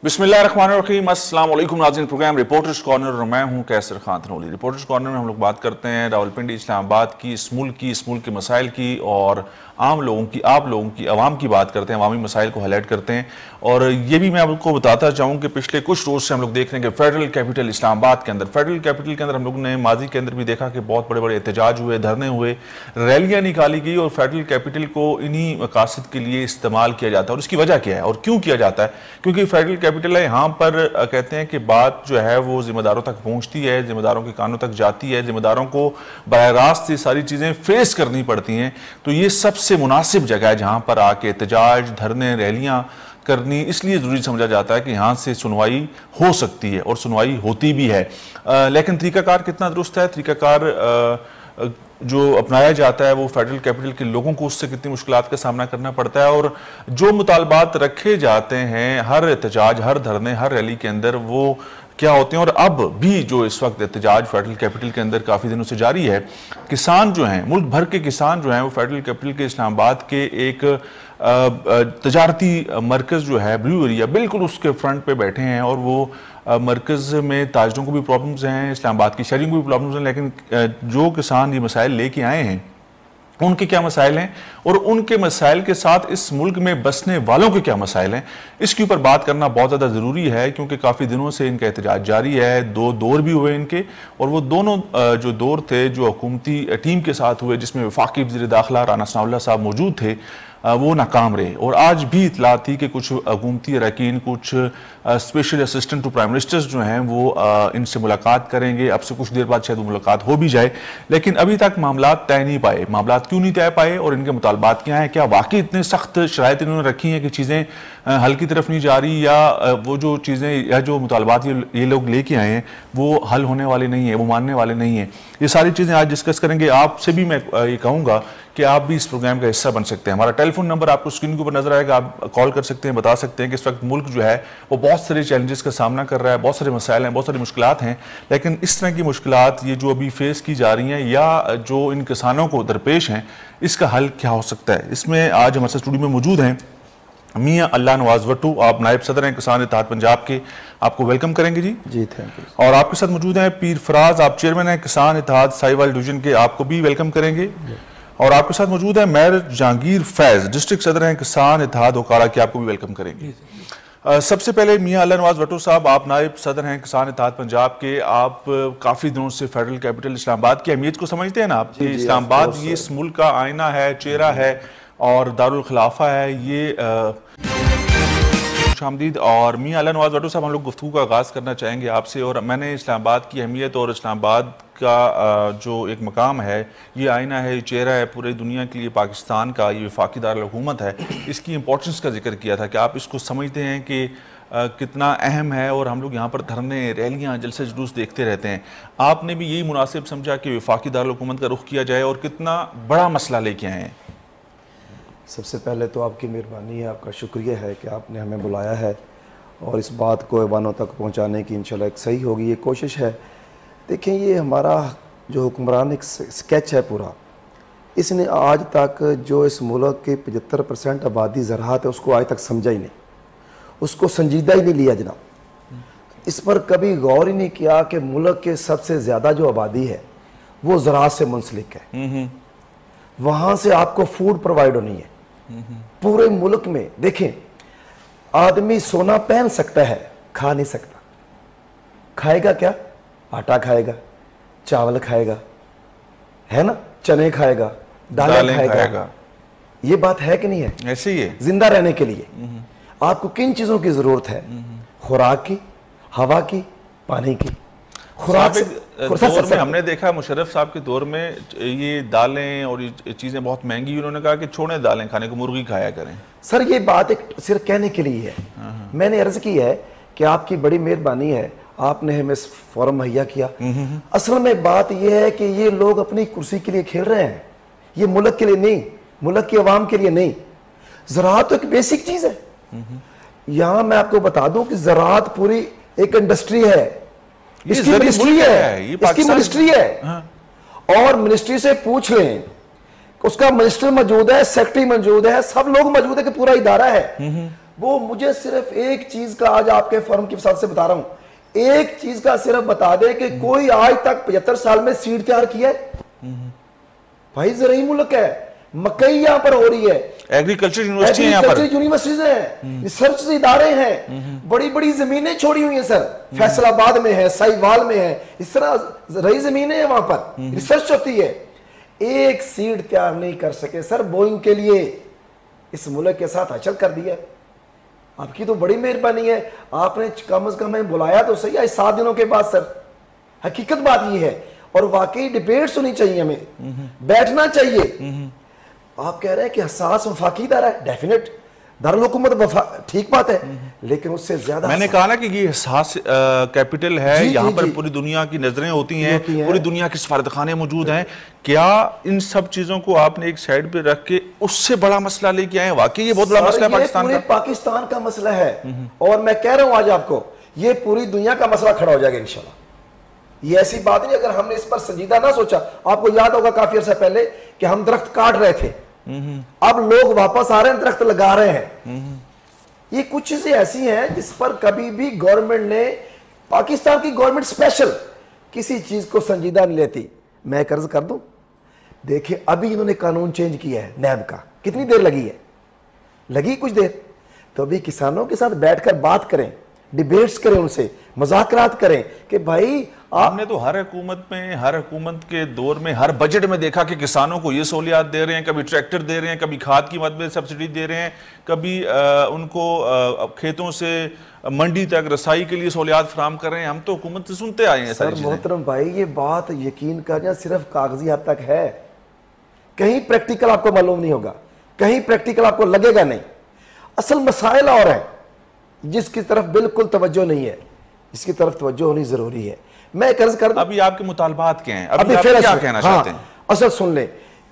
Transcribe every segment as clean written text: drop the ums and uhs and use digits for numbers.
बिस्मिल्लाहिर्रहमानिर्रहीम, अस्सलाम वालेकुम नाज़रीन। प्रोग्राम रिपोर्टर्स कॉर्नर और मैं हूं कैसर खान थनोली। रिपोर्टर्स कॉर्नर में हम लोग बात करते हैं रावलपिंडी, इस्लामाबाद की, इस मुल्क के मसाइल की और आम लोगों की, आप लोगों की, आवाम की बात करते हैं, अवामी मसाइल को हाईलाइट करते हैं। और ये भी मैं आपको बताता चाहूँ कि पिछले कुछ रोज़ से हम लोग देख रहे हैं कि फेडरल कैपिटल इस्लामाबाद के अंदर, फेडरल कैपिटल के अंदर हम लोग ने माजी के अंदर भी देखा कि बहुत बड़े बड़े एहतजाज हुए, धरने हुए, रैलियाँ निकाली गई और फेडरल कैपिटल को इन्हीं मकासद के लिए इस्तेमाल किया जाता है। और इसकी वजह क्या है और क्यों किया जाता है? क्योंकि फेडरल कैपिटल है, यहाँ पर कहते हैं कि बात जो है वो जिम्मेदारों तक पहुँचती है, जिम्मेदारों के कानों तक जाती है, जिम्मेदारों को बराह रास्त ये सारी चीज़ें फेस करनी पड़ती हैं। तो ये सबसे मुनासिब जगह है जहाँ पर आके एहतजाज, धरने, रैलियाँ करनी इसलिए ज़रूरी समझा जाता है कि यहाँ से सुनवाई हो सकती है और सुनवाई होती भी है। लेकिन तरीक़ाकार कितना दुरुस्त है, तरीक़ाकार जो अपनाया जाता है वो फेडरल कैपिटल के लोगों को उससे कितनी मुश्किलात का सामना करना पड़ता है, और जो मुतालबात रखे जाते हैं हर एहतजाज, हर धरने, हर रैली के अंदर वो क्या होते हैं। और अब भी जो इस वक्त एहतजाज फेडरल कैपिटल के अंदर काफ़ी दिनों से जारी है, किसान जो हैं, मुल्क भर के किसान जो हैं, वो फेडरल कैपिटल के इस्लामाबाद के एक तजारती मरकज़ जो है, ब्लू एरिया, बिल्कुल उसके फ्रंट पे बैठे हैं। और वो मरकज़ में ताजरों को भी प्रॉब्लम्स हैं, इस्लामाबाद की शहरियों को भी प्रॉब्लम्स हैं, लेकिन जो किसान ये मसाइल लेके आए हैं उनके क्या मसाइल हैं और उनके मसाइल के साथ इस मुल्क में बसने वालों के क्या मसाइल हैं, इसके ऊपर बात करना बहुत ज़्यादा ज़रूरी है। क्योंकि काफ़ी दिनों से इनका एहतजाज जारी है, 2 दौर भी हुए इनके, और वो दोनों जो दौर थे जो हुकूमती टीम के साथ हुए, जिसमें वफाकी वज़ीर दाखिला राना सनाउल्लाह साहब मौजूद थे, वो नाकाम रहे। और आज भी इतला थी कि कुछ हुकूमती अरकान, कुछ special assistant to prime ministers जो हैं वो इनसे मुलाकात करेंगे। अब से कुछ देर बाद शायद वो मुलाकात हो भी जाए, लेकिन अभी तक मामलात तय नहीं पाए। मामलात क्यों नहीं तय पाए और इनके मुतालबात क्या हैं? क्या वाकई इतने सख्त शराइत इन्होंने रखी हैं कि चीज़ें हल की तरफ नहीं जा रही, या वो जो चीज़ें या जो मुतालबात ये लोग लेके आए हैं वो हल होने वाले नहीं है, वो मानने वाले नहीं हैं? ये सारी चीज़ें आज डिस्कस करेंगे। आपसे भी मैं ये कहूँगा कि आप भी इस प्रोग्राम का हिस्सा बन सकते हैं। हमारा टेलीफोन नंबर आपको स्क्रीन के ऊपर नजर आएगा, आप कॉल कर सकते हैं, बता सकते हैं कि इस वक्त मुल्क जो है वो बहुत सारे चैलेंजेस का सामना कर रहा है, बहुत सारे मसाइल हैं, बहुत सारी मुश्किलात हैं। लेकिन इस तरह की मुश्किलात ये जो अभी फेस की जा रही हैं या जो इन किसानों को दरपेश हैं, इसका हल क्या हो सकता है? इसमें आज हमारे स्टूडियो में मौजूद हैं मियां अल्लाह नवाज वट्टू, आप नायब सदर हैं किसान इत्तेहाद पंजाब के, आपको वेलकम करेंगे जी। जी थैंक यू। और आपके साथ मौजूद हैं पीर फराज, आप चेयरमैन हैं किसान इत्तेहाद साहिवाल डिवीजन के, आपको भी वेलकम करेंगे। और आपके साथ मौजूद है मेयर जहांगीर फैज, डिस्ट्रिक्ट सदर हैं किसान इत्तेहाद ओकारा के, आपको भी वेलकम करेंगे। सबसे पहले मियां अल्लाह नवाज वट्टू साहब, आप नायब सदर हैं किसान इत्तेहाद पंजाब के, आप काफ़ी दिनों से फेडरल कैपिटल इस्लामाबाद की अहमियत को समझते हैं ना आप? इस्लामाबाद ये इस मुल्क का आईना है, चेहरा है और दारुल खिलाफा है। ये खुशामदीद। और मियां अल्लाह नवाज वट्टू साहब, हम लोग गुफ्तगू का आगाज़ करना चाहेंगे आपसे। और मैंने इस्लामाबाद की अहमियत और इस्लामाबाद का जो एक मकाम है, ये आईना है, ये चेहरा है पूरी दुनिया के लिए, पाकिस्तान का ये वफाकी दारुल-हुकूमत है, इसकी इंपॉर्टेंस का जिक्र किया था कि आप इसको समझते हैं कि कितना अहम है। और हम लोग यहाँ पर धरने, रैलियाँ, जलसे जुलूस देखते रहते हैं। आपने भी यही मुनासिब समझा कि वफाकी दारुल-हुकूमत का रुख किया जाए, और कितना बड़ा मसला लेके आए हैं? सबसे पहले तो आपकी मेहरबानी है, आपका शुक्रिया है कि आपने हमें बुलाया है और इस बात को ऐवानों तक पहुंचाने की इंशाल्लाह एक सही होगी ये कोशिश है। देखें, ये हमारा जो हुक्मरान एक स्केच है पूरा, इसने आज तक जो इस मुल्क की 75% आबादी ज़राअत है उसको आज तक समझा ही नहीं, उसको संजीदा ही नहीं लिया जनाब। इस पर कभी गौर ही नहीं किया कि मुल्क के सबसे ज़्यादा जो आबादी है वो ज़राअत से मुंसलिक है, वहाँ से आपको फूड प्रोवाइड होनी है पूरे मुल्क में। देखें, आदमी सोना पहन सकता है, खा नहीं सकता। खाएगा क्या? आटा खाएगा, चावल खाएगा, है ना, चने खाएगा, दालें खाएगा। ये बात है कि नहीं है? ऐसे ही है। जिंदा रहने के लिए आपको किन चीजों की जरूरत है? खुराक की, हवा की, पानी की। खुराक दौर में हमने देखा, मुशर्रफ साहब के दौर में ये दालें और ये चीज़ें बहुत महंगी, उन्होंने कहा कि छोड़ें दालें खाने को, मुर्गी खाया करें। सर, ये बात एक सिर्फ कहने के लिए है। मैंने अर्ज की है कि आपकी बड़ी मेहरबानी है, आपने हमें फॉर्म मुहैया किया। असल में बात यह है कि ये लोग अपनी कुर्सी के लिए खेल रहे हैं, ये मुल्क के लिए नहीं, मुल्क की आवाम के लिए नहीं। ज़राअत तो एक बेसिक चीज़ है। यहाँ मैं आपको बता दूं कि ज़राअत पूरी एक इंडस्ट्री है, इसकी मिनिस्ट्री है, इसकी मिनिस्ट्री है। और मिनिस्ट्री से पूछ लें, उसका मिनिस्टर मौजूद है, सेक्रेटरी मौजूद है, सब लोग मौजूद है कि पूरा इदारा है। वो मुझे सिर्फ एक चीज का आज आपके फर्म के साथ से बता रहा हूं, एक चीज का सिर्फ बता दे कि कोई आज तक 75 साल में सीड तैयार किया है? भाई ज़रूरी मुल्क है, मकई यहां पर हो रही है, एग्रीकल्चर यूनिवर्सिटीज हैं, रिसर्च इदारे हैं, बड़ी बड़ी जमीनें छोड़ी हुई हैं सर, फैसलाबाद में है, साहिवाल में है, इस तरह रही जमीनें हैं, वहां पर रिसर्च होती है। एक सीड तैयार नहीं कर सके सर बोइंग के लिए, इस मुल्क के साथ अचल कर दिया। आपकी तो बड़ी मेहरबानी है, आपने कम से कम हमें बुलाया तो सही है 7 दिनों के बाद सर। हकीकत बात ये है, और वाकई डिबेट्स होनी चाहिए, हमें बैठना चाहिए। आप कह रहे हैं कि हसास वफाकी इदारा है, डेफिनेट दारुल हुकूमत ठीक बात है, लेकिन उससे ज्यादा मैंने कहा ना कि ये हसास कैपिटल है, यहाँ पर पूरी दुनिया की नजरें होती हैं, पूरी दुनिया के सफारतखाने मौजूद हैं। क्या इन सब चीजों को आपने एक साइड पे रख के उससे बड़ा मसला लेके आए? वाकई ये बहुत बड़ा मसला है पाकिस्तान का, पाकिस्तान का मसला है। और मैं कह रहा हूं आज आपको, ये पूरी दुनिया का मसला खड़ा हो जाएगा इंशाल्लाह। ये ऐसी बात नहीं, अगर हमने इस पर संजीदा ना सोचा। आपको याद होगा काफी अर्सा पहले कि हम दरख्त काट रहे थे, अब लोग वापस आ रहे हैं, दरख्त लगा रहे हैं। ये कुछ चीजें ऐसी हैं जिस पर कभी भी गवर्नमेंट ने, पाकिस्तान की गवर्नमेंट स्पेशल किसी चीज को संजीदा नहीं लेती। मैं कर्ज कर दूं, देखिए अभी इन्होंने कानून चेंज किया है नैब का, कितनी देर लगी है? लगी कुछ देर। तो अभी किसानों के साथ बैठकर बात करें, डिबेट्स करें, उनसे मुज़ाकरात करें कि भाई आपने तो हर हुकूमत में, हर हुकूमत के दौर में, हर बजट में देखा कि किसानों को ये सहूलियात दे रहे हैं, कभी ट्रैक्टर दे रहे हैं, कभी खाद की मद में सब्सिडी दे रहे हैं, कभी उनको खेतों से मंडी तक रसाई के लिए सहूलियात फराम कर रहे हैं। हम तो हुकूमत से सुनते आए हैं। सर मोहतरम भाई, ये बात यकीन करना सिर्फ कागजी हद तक है, कहीं प्रैक्टिकल आपको मालूम नहीं होगा, कहीं प्रैक्टिकल आपको लगेगा नहीं। असल मसाइल और है जिसकी तरफ बिल्कुल तवज्जो नहीं है, इसकी तरफ तवज्जो होनी जरूरी है। मैं कर्ज कर, अभी आपके मुतालबात क्या हैं? अभी आप क्या कहना चाहते हैं? असल सुन लें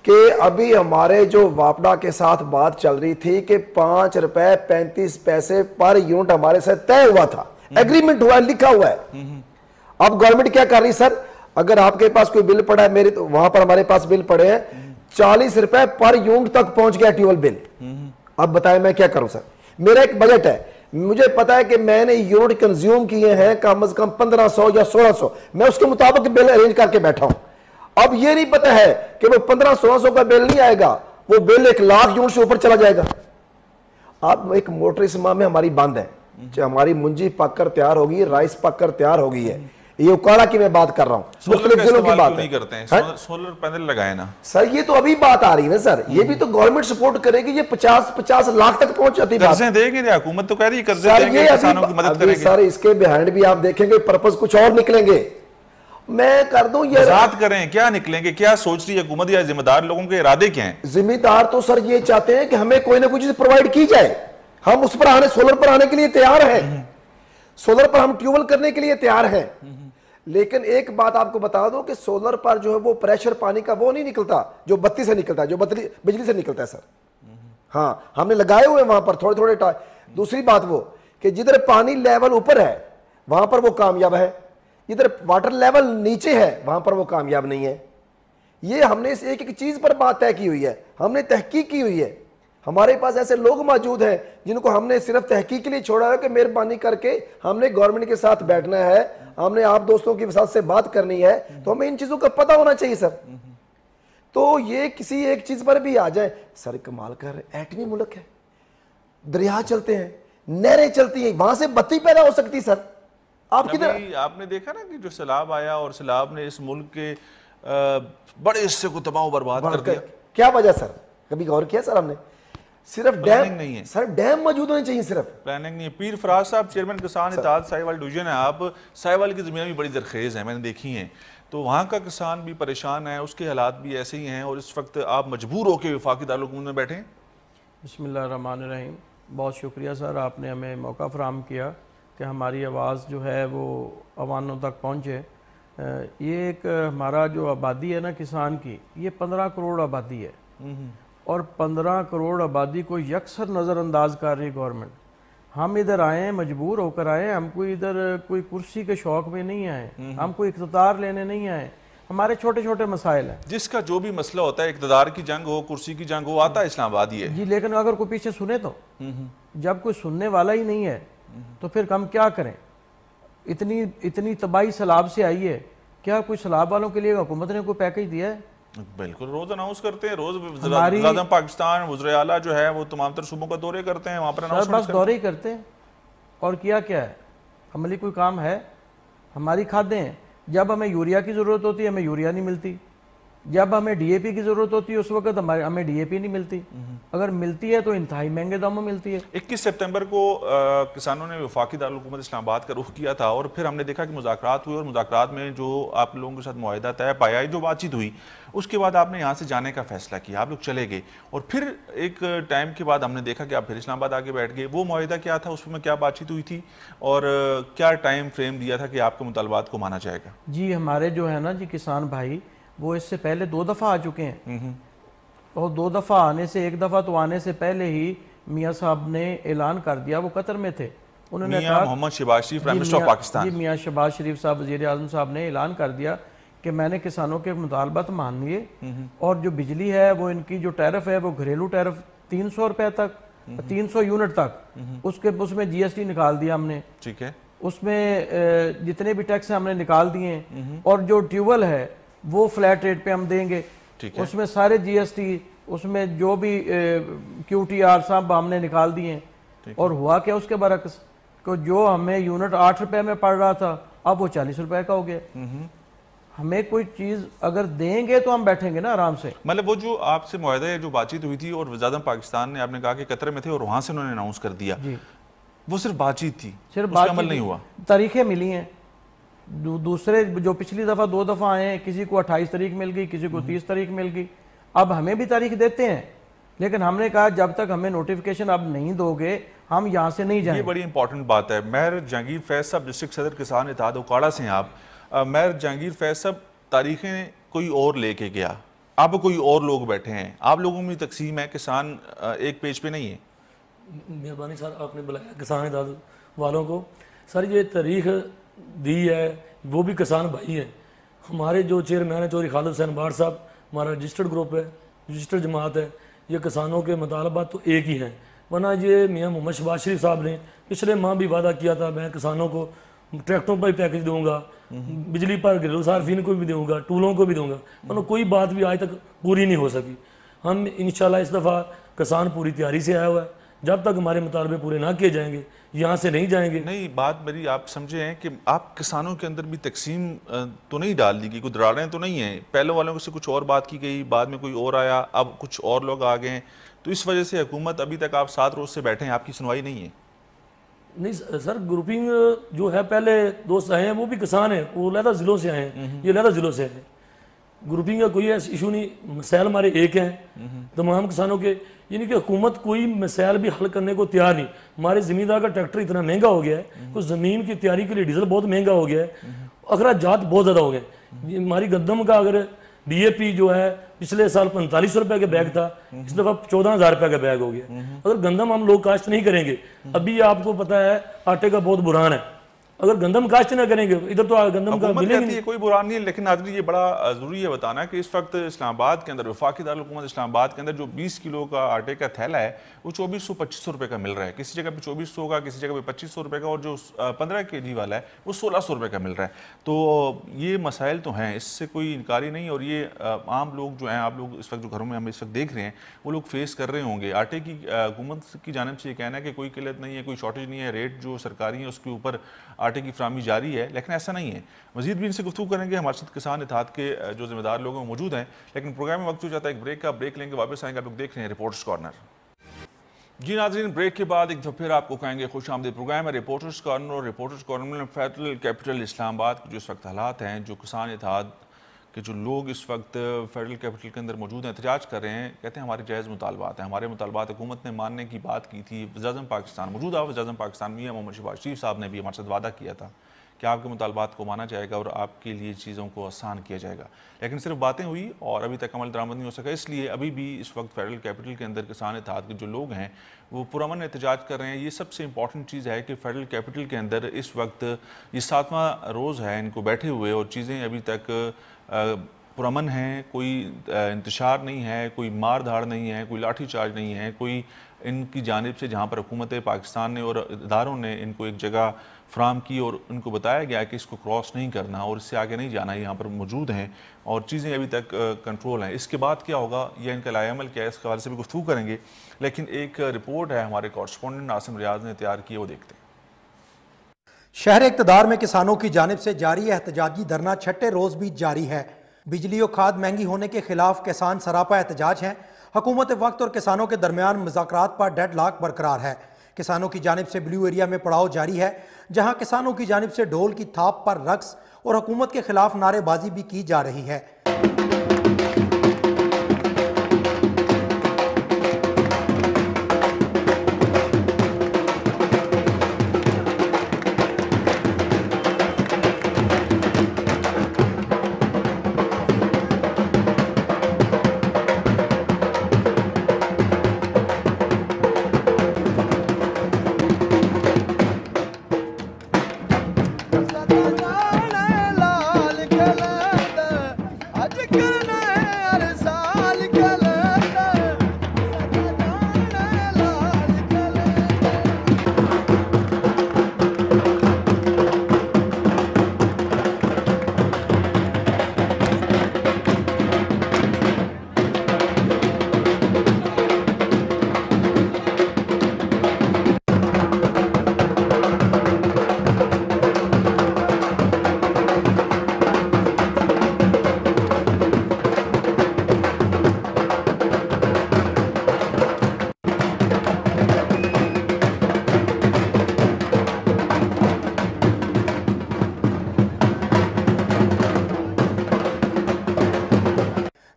कि अभी हमारे जो वापडा के साथ बात चल रही थी कि 5 रुपए 35 पैसे पर यूनिट हमारे साथ तय हुआ था, एग्रीमेंट हुआ है, लिखा हुआ है। अब गवर्नमेंट क्या कर रही सर, अगर आपके पास कोई बिल पड़ा है, मेरे तो वहां पर हमारे पास बिल पड़े हैं 40 रुपए पर यूनिट तक पहुंच गया ट्यूबवेल बिल। अब बताएं मैं क्या करूं सर, मेरा एक बजट है, मुझे पता है कि मैंने यूनिट कंज्यूम किए हैं कम से कम 1500 या 1600, मैं उसके मुताबिक बिल अरेंज करके बैठा हूं। अब ये नहीं पता है कि वो 1500-1600 का बिल नहीं आएगा, वो बिल 1 लाख यूनिट से ऊपर चला जाएगा। अब एक मोटर इस माह में हमारी बंद है, हमारी मुंजी पककर तैयार होगी, राइस पककर तैयार हो गई है, ये उकाड़ा की मैं बात कर रहा हूं, मुख्तलिफ जिलों की बात नहीं करते हैं। सोलर पैनल लगाए ना सर, ये तो अभी बात आ रही है ना सर, ये भी तो गवर्नमेंट सपोर्ट करेगी, ये 50 लाख तक पहुंच जाती है। कर्जे देंगे, हुकूमत तो कह रही है कर्जे देंगे, किसानों की मदद करेंगे। सर इसके बिहाइंड भी आप देखेंगे पर्पस कुछ और निकलेंगे। मैं कर दूं ये बात करें, क्या निकलेंगे, क्या सोच रही है हुकूमत या जिम्मेदार लोगों के इरादे क्या हैं? जिम्मेदार तो सर ये चाहते हैं कि हमें कोई ना कोई चीज प्रोवाइड की जाए, हम उस पर आने, सोलर पर आने के लिए तैयार हैं, सोलर पर हम ट्यूबवेल करने के लिए तैयार हैं। लेकिन एक बात आपको बता दो कि सोलर पर जो है वो प्रेशर पानी का वो नहीं निकलता जो बत्ती से निकलता है, जो बिजली से निकलता है सर। हाँ, हमने लगाए हुए वहां पर थोड़े थोड़े। दूसरी बात वो कि जिधर पानी लेवल ऊपर है वहां पर वो कामयाब है, जिधर वाटर लेवल नीचे है वहां पर वो कामयाब नहीं है। ये हमने इस एक एक चीज पर बात तय की हुई है, हमने तहकीक की हुई है। हमारे पास ऐसे लोग मौजूद हैं जिनको हमने सिर्फ तहकीक के लिए छोड़ा है कि मेहरबानी करके हमने गवर्नमेंट के साथ बैठना है, हमने आप दोस्तों के साथ से बात करनी है, तो हमें इन चीजों का पता होना चाहिए सर। तो ये किसी एक चीज पर भी आ जाए सर, कमाल कर, एटमी मुल्क है, दरिया चलते हैं, नहरें चलती हैं, वहां से बत्ती पैदा हो सकती सर। आप किधर, आपने देखा ना कि जो सैलाब आया और सैलाब ने इस मुल्क के बड़े हिस्से को तबाह बर्बाद कर दिया। क्या वजह सर, कभी गौर किया सर हमने? सिर्फ डैम नहीं है सर, डैम मौजूद होने चाहिए, सिर्फ प्लानिंग नहीं है। पीर फराज साहब चेयरमैन किसान इत्तेहाद साहिवाल डिवीजन है, आप साहिवाल की ज़मीनें भी बड़ी जरखेज़ हैं, मैंने देखी हैं, तो वहाँ का किसान भी परेशान है, उसके हालात भी ऐसे ही हैं और इस वक्त आप मजबूर होकर वफाकी दारुल हुकूमत में बैठे हैं। बिस्मिल्लाहिर्रहमानिर्रहीम, बहुत शुक्रिया सर, आपने हमें मौका फराहम किया कि हमारी आवाज़ जो है वो अवानों तक पहुँचे। ये एक हमारा जो आबादी है ना किसान की, ये 15 करोड़ आबादी है और 15 करोड़ आबादी को यकसर नज़रअंदाज कर रही है गवर्नमेंट। हम इधर आए हैं, मजबूर होकर आए हैं, हम कोई इधर कोई कुर्सी के शौक में नहीं आए, हम कोई इख्तियार लेने नहीं आए, हमारे छोटे छोटे मसाइल हैं। जिसका जो भी मसला होता है, इक़्तिदार की जंग हो, कुर्सी की जंग हो, आता है इस्लामाबाद ही है जी। लेकिन अगर कोई पीछे सुने तो, जब कोई सुनने वाला ही नहीं है तो फिर हम क्या करें? इतनी तबाही सैलाब से आई है, क्या कोई सैलाब वालों के लिए हुकूमत ने कोई पैकेज दिया है? बिल्कुल, रोज अनाउंस करते हैं, रोज वज़ीर-ए-आज़म पाकिस्तान, वज़ीर आला जो है वो तमाम तर सूबों का दौरे करते हैं, वहाँ पर बस दौरे ही करते हैं। और किया क्या है? अमली कोई काम है? हमारी खादें हैं, जब हमें यूरिया की ज़रूरत होती है हमें यूरिया नहीं मिलती, जब हमें डीएपी की ज़रूरत होती है उस वक्त हमें डीएपी नहीं मिलती, अगर मिलती है तो इंतहाई महंगे दामों में मिलती है। 21 सितंबर को किसानों ने वफाकी दारुल हुकूमत इस्लामाबाद का रुख किया था और फिर हमने देखा कि मुज़ाकरात हुए और मुज़ाकरात में जो आप लोगों के साथ मुआहिदा तय पाया, जो बातचीत हुई, उसके बाद आपने यहाँ से जाने का फैसला किया, आप लोग चले गए और फिर एक टाइम के बाद हमने देखा कि आप फिर इस्लामाबाद आके बैठ गए। वो मुआहिदा क्या था, उसमें क्या बातचीत हुई थी और क्या टाइम फ्रेम दिया था कि आपके मुतालबात को माना जाएगा? जी, हमारे जो है ना जी किसान भाई, वो इससे पहले 2 दफ़ा आ चुके हैं और 2 दफ़ा आने से, एक दफ़ा तो आने से पहले ही मियाँ साहब ने ऐलान कर दिया, वो कतर में थे, उन्होंने कहा, मोहम्मद शहबाज शरीफ प्राइम मिनिस्टर ऑफ पाकिस्तान, जी मियाँ शहबाज शरीफ साहब वज़ीर-ए-आज़म साहब ने ऐलान कर दिया कि मैंने किसानों के मुतालबात मान लिए और जो बिजली है वो इनकी जो टैरिफ है वो घरेलू टैरिफ 300 रुपए तक, 300 यूनिट तक, उसमें जीएसटी निकाल दिया हमने, ठीक है, उसमें जितने भी टैक्स हमने निकाल दिए और जो ट्यूबवेल है वो फ्लैट रेट पे हम देंगे, उसमें सारे जीएसटी, उसमें जो भी QTR साहब हमने निकाल दिए। और हुआ क्या उसके बरक्स, को जो हमें यूनिट 8 रुपए में पड़ रहा था अब वो 40 रुपए का हो गया। हमें कोई चीज अगर देंगे तो हम बैठेंगे ना आराम से। मतलब वो जो आपसे मुआहिदा जो बातचीत हुई थी और वज़ीर-ए-आज़म पाकिस्तान ने, आपने कहा कि कतर में थे और वहां से उन्होंने अनाउंस कर दिया, वो सिर्फ बातचीत थी, सिर्फ बातचीत, अमल नहीं हुआ। तारीखें मिली हैं, दूसरे जो पिछली दफ़ा 2 दफ़ा आए हैं, किसी को 28 तारीख मिल गई, किसी को 30 तारीख मिल गई, अब हमें भी तारीख देते हैं, लेकिन हमने कहा जब तक हमें नोटिफिकेशन अब नहीं दोगे हम यहाँ से नहीं जाएंगे। ये बड़ी इंपॉर्टेंट बात है। महर जहांगीर फैज साहब, डिस्ट्रिक्ट सदर किसान इत्तेहाद उकाड़ा से हैं आप। महर जहांगीर फैज साहब, तारीखें कोई और लेके गया, अब कोई और लोग बैठे हैं, आप लोगों में तकसीम है, किसान एक पेज पे नहीं है। मेहरबानी सर, आपने बुलाया किसान इत्तेहाद वालों को। सर ये तारीख दी है, वो भी किसान भाई हैं। हमारे जो चेयरमैन है चौधरी खालिद हुसैन बार साहब, हमारा रजिस्टर्ड ग्रुप है, रजिस्टर्ड जमात है, ये किसानों के मुतालबात तो एक ही हैं। वरना ये मियाँ मोहम्मद शहबाज शरीफ साहब ने पिछले माह भी वादा किया था, मैं किसानों को ट्रैक्टरों पर भी पैकेज दूंगा, बिजली पर घरेलू सार्फिन को भी दूंगा, टूलों को भी दूंगा, वरना कोई बात भी आज तक पूरी नहीं हो सकी। हम इंशाल्लाह इस दफ़ा किसान पूरी तैयारी से आया हुआ है, जब तक हमारे मुतालबे पूरे ना किए जाएंगे यहाँ से नहीं जाएंगे। नहीं, बात मेरी आप समझे हैं कि आप किसानों के अंदर भी तकसीम तो नहीं डाल दी गई, कुछ दरारें तो नहीं हैं, पहले वालों से कुछ और बात की गई, बाद में कोई और आया, अब कुछ और लोग आ गए, तो इस वजह से हुकूमत अभी तक आप 7 रोज से बैठे हैं, आपकी सुनवाई नहीं है? नहीं सर, ग्रुपिंग जो है, पहले दोस्त आए हैं वो भी किसान हैं, वो लहदा ज़िलों से आए हैं, ये लहदा ज़िलों से हैं। ग्रुपिंग का कोई ऐसा इशू नहीं, मसाइल हमारे एक हैं तमाम किसानों के, यानी कि हुकूमत कोई मसाइल भी हल करने को तैयार नहीं। हमारे ज़मींदार का ट्रैक्टर इतना महंगा हो गया है, कुछ ज़मीन की तैयारी के लिए डीजल बहुत महंगा हो गया है, अखराजात बहुत ज़्यादा हो गए। हमारी गंदम का अगर DAP जो है पिछले साल 4500 रुपए का बैग था, इस दफ़ा 14,000 रुपए का बैग हो गया। अगर गंदम हम लोग काश्त नहीं करेंगे, अभी आपको पता है आटे का बहुत बुरहान है, अगर गंदम काश्त ना करेंगे इधर तो गंदम का मिलेगी नहीं। कोई बुरान नहीं है, लेकिन नाज़रीन ये बड़ा ज़रूरी है बताना कि इस वक्त इस्लामाबाद के अंदर, वफाकी दारुल हुकूमत इस्लामाबाद के अंदर जो 20 किलो का आटे का थैला है वो 2400-2500 रुपये का मिल रहा है, किसी जगह पे 2400 का, किसी जगह पे 2500 रुपये का, और जो 15 kg वाला है वो 1600 रुपये का मिल रहा है। तो ये मसाइल तो हैं, इससे कोई इनकारी नहीं, और ये आम लोग जो हैं, आप लोग इस वक्त जो घरों में हम इस वक्त देख रहे हैं, वो लोग फेस कर रहे होंगे। आटे की हुकूमत की जानिब से ये कहना है कि कोई किल्लत नहीं है, कोई शॉर्टेज नहीं है, रेट जो सरकारी है उसके ऊपर आटे की फराहमी जारी है, लेकिन ऐसा नहीं है। मजीद भी इनसे गुफ्तगू करेंगे, हमारे साथ किसान इत्तेहाद के जो जिम्मेदार लोग हैं मौजूद हैं, लेकिन प्रोग्राम में वक्त हो जाता है एक ब्रेक का, ब्रेक लेंगे, वापस आएंगे। आप लोग देख रहे हैं रिपोर्टर्स कॉर्नर। जी नाज़रीन, ब्रेक के बाद एक दफ़ा फिर आपको कहेंगे खुश आमदीद। प्रोग्राम है रिपोर्टर्स कॉर्नर, और रिपोर्टर्स कॉर्नर में फेडरल कैपिटल इस्लामाबाद के जो इस वक्त हालात हैं, जो किसान इत्तेहाद कि जो लोग इस वक्त फेडरल कैपिटल के अंदर मौजूद हैं, एहतजाज कर रहे हैं, कहते हैं हमारे जायज़ मुतालबात हैं, हमारे मुतालबात हुकूमत ने मानने की बात की थी। वज़ीर-ए-आज़म पाकिस्तान, मौजूदा वज़ीर-ए-आज़म पाकिस्तान मियाँ मोहम्मद शहबाज शरीफ साहब ने भी हमारे साथ वादा किया था कि आपके मुतालबात को माना जाएगा और आपके लिए चीज़ों को आसान किया जाएगा, लेकिन सिर्फ बातें हुई और अभी तक अमल दरामद नहीं हो सका। इसलिए अभी भी इस वक्त फेडरल कैपिटल के अंदर किसान इत्तेहाद के जो लोग हैं वो पुरअमन एहतजाज कर रहे हैं। ये सबसे इंपॉर्टेंट चीज़ है कि फेडरल कैपिटल के अंदर इस वक्त ये 7वां रोज़ है इनको बैठे हुए, और चीज़ें अभी तक पुरअमन हैं, कोई इंतशार नहीं है, कोई मार धाड़ नहीं है, कोई लाठी चार्ज नहीं है, कोई इनकी जानिब से जहाँ पर हुकूमत पाकिस्तान ने और इदारों ने इनको एक जगह फ्राहम की और उनको बताया गया कि इसको क्रॉस नहीं करना और इससे आगे नहीं जाना, यहाँ पर मौजूद हैं और चीज़ें अभी तक कंट्रोल हैं। इसके बाद क्या होगा या इनका लाएअमल क्या है, इस हवाले से भी गुफ्तगू करेंगे। लेकिन एक रिपोर्ट है हमारे कॉरेस्पॉन्डेंट आसिम रियाज ने तैयार की, वो देखते हैं। शहर इक़्तिदार में किसानों की जानिब से जारी एहतजाजी धरना छठे रोज़ भी जारी है। बिजली और खाद महंगी होने के खिलाफ किसान सरापा एहतजाज हैं। हुकूमत वक्त और किसानों के दरमियान मुज़ाकरात पर डेडलॉक बरकरार है। किसानों की जानिब से ब्लू एरिया में पड़ाव जारी है, जहां किसानों की जानिब से ढोल की थाप पर रक्स और हुकूमत के खिलाफ नारेबाजी भी की जा रही है।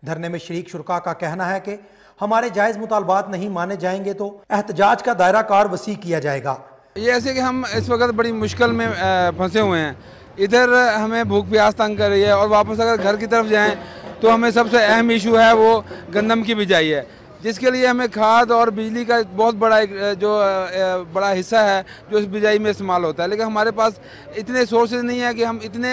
धरने में शरीक शुरका का कहना है कि हमारे जायज़ मुतालबात नहीं माने जाएंगे तो एहतजाज का दायरा कार वसी किया जाएगा। ये ऐसे कि हम इस वक्त बड़ी मुश्किल में फंसे हुए हैं। इधर हमें भूख प्यास तंग कर रही है और वापस अगर घर की तरफ जाएं तो हमें सबसे अहम इशू है वो गंदम की बिजाई है, जिसके लिए हमें खाद और बिजली का बहुत बड़ा एक जो बड़ा हिस्सा है जो इस बिजाई में इस्तेमाल होता है। लेकिन हमारे पास इतने सोर्सेज नहीं है कि हम इतने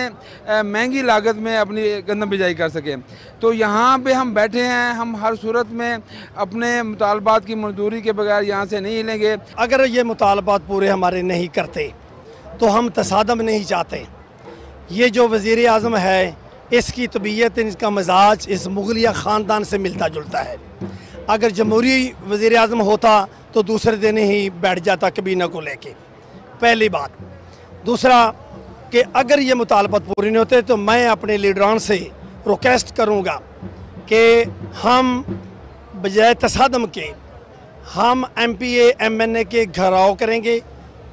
महंगी लागत में अपनी गंदम बिजाई कर सकें। तो यहाँ पे हम बैठे हैं, हम हर सूरत में अपने मुतालबात की मंजूरी के बगैर यहाँ से नहीं हिलेंगे। अगर ये मुतालबात पूरे हमारे नहीं करते तो हम तसादम नहीं चाहते। ये जो वज़ीर आज़म है, इसकी तबीयत, इसका मिजाज इस मुगलिया ख़ानदान से मिलता जुलता है। अगर जमहूरी वज़ीर आज़म होता तो दूसरे दिन ही बैठ जाता कबीना को लेके, पहली बात। दूसरा कि अगर ये मुतालबात पूरे नहीं होते तो मैं अपने लीडरान से रिक्वेस्ट करूँगा कि हम बजाय तसादम के हम MPA MNA के घेराव करेंगे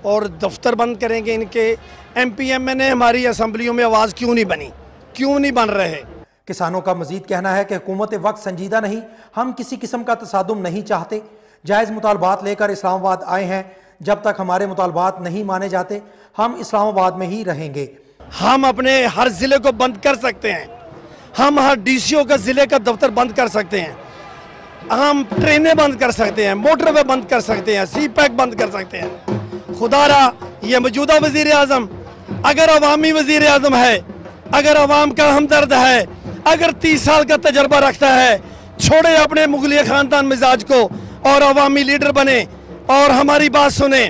और दफ्तर बंद करेंगे इनके। MP MNA हमारी असम्बलियों में आवाज़ क्यों नहीं बनी, क्यों नहीं बन रहे। किसानों का मजीद कहना है कि हुकूमत वक्त संजीदा नहीं, हम किसी किस्म का तसादुम नहीं चाहते। जायज़ मुतालबात लेकर इस्लामाबाद आए हैं, जब तक हमारे मुतालबात नहीं माने जाते हम इस्लामाबाद में ही रहेंगे। हम अपने हर ज़िले को बंद कर सकते हैं, हम हर DCO का ज़िले का दफ्तर बंद कर सकते हैं, हम ट्रेनें बंद कर सकते हैं, मोटरवे बंद कर सकते हैं, CPAC बंद कर सकते हैं। खुदारा ये मौजूदा वज़ीर आज़म अगर अवामी वज़ीर आज़म है, अगर अवाम का हमदर्द है, अगर 30 साल का तजर्बा रखता है, छोड़े अपने मुगलिया ख़ानदान मिजाज को और अवामी लीडर बने और हमारी बात सुने।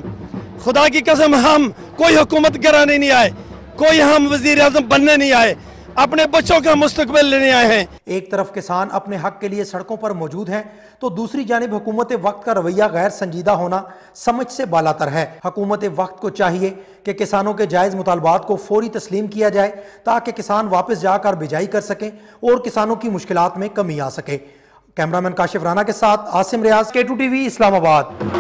खुदा की कसम हम कोई हुकूमत कराने नहीं आए, कोई हम वज़ीर आज़म बनने नहीं आए, अपने बच्चों का मुस्तकबिल लेने आए हैं। एक तरफ किसान अपने हक के लिए सड़कों पर मौजूद हैं तो दूसरी जानिब हुकूमत वक्त का रवैया गैर संजीदा होना समझ से बालातर है। हुकूमत वक्त को चाहिए कि किसानों के जायज़ मुतालबात को फौरी तस्लीम किया जाए ताकि किसान वापस जाकर बिजाई कर सकें और किसानों की मुश्किलात में कमी आ सके। कैमरामैन काशिफ राना के साथ आसिम रियाज, K2 TV, इस्लामाबाद।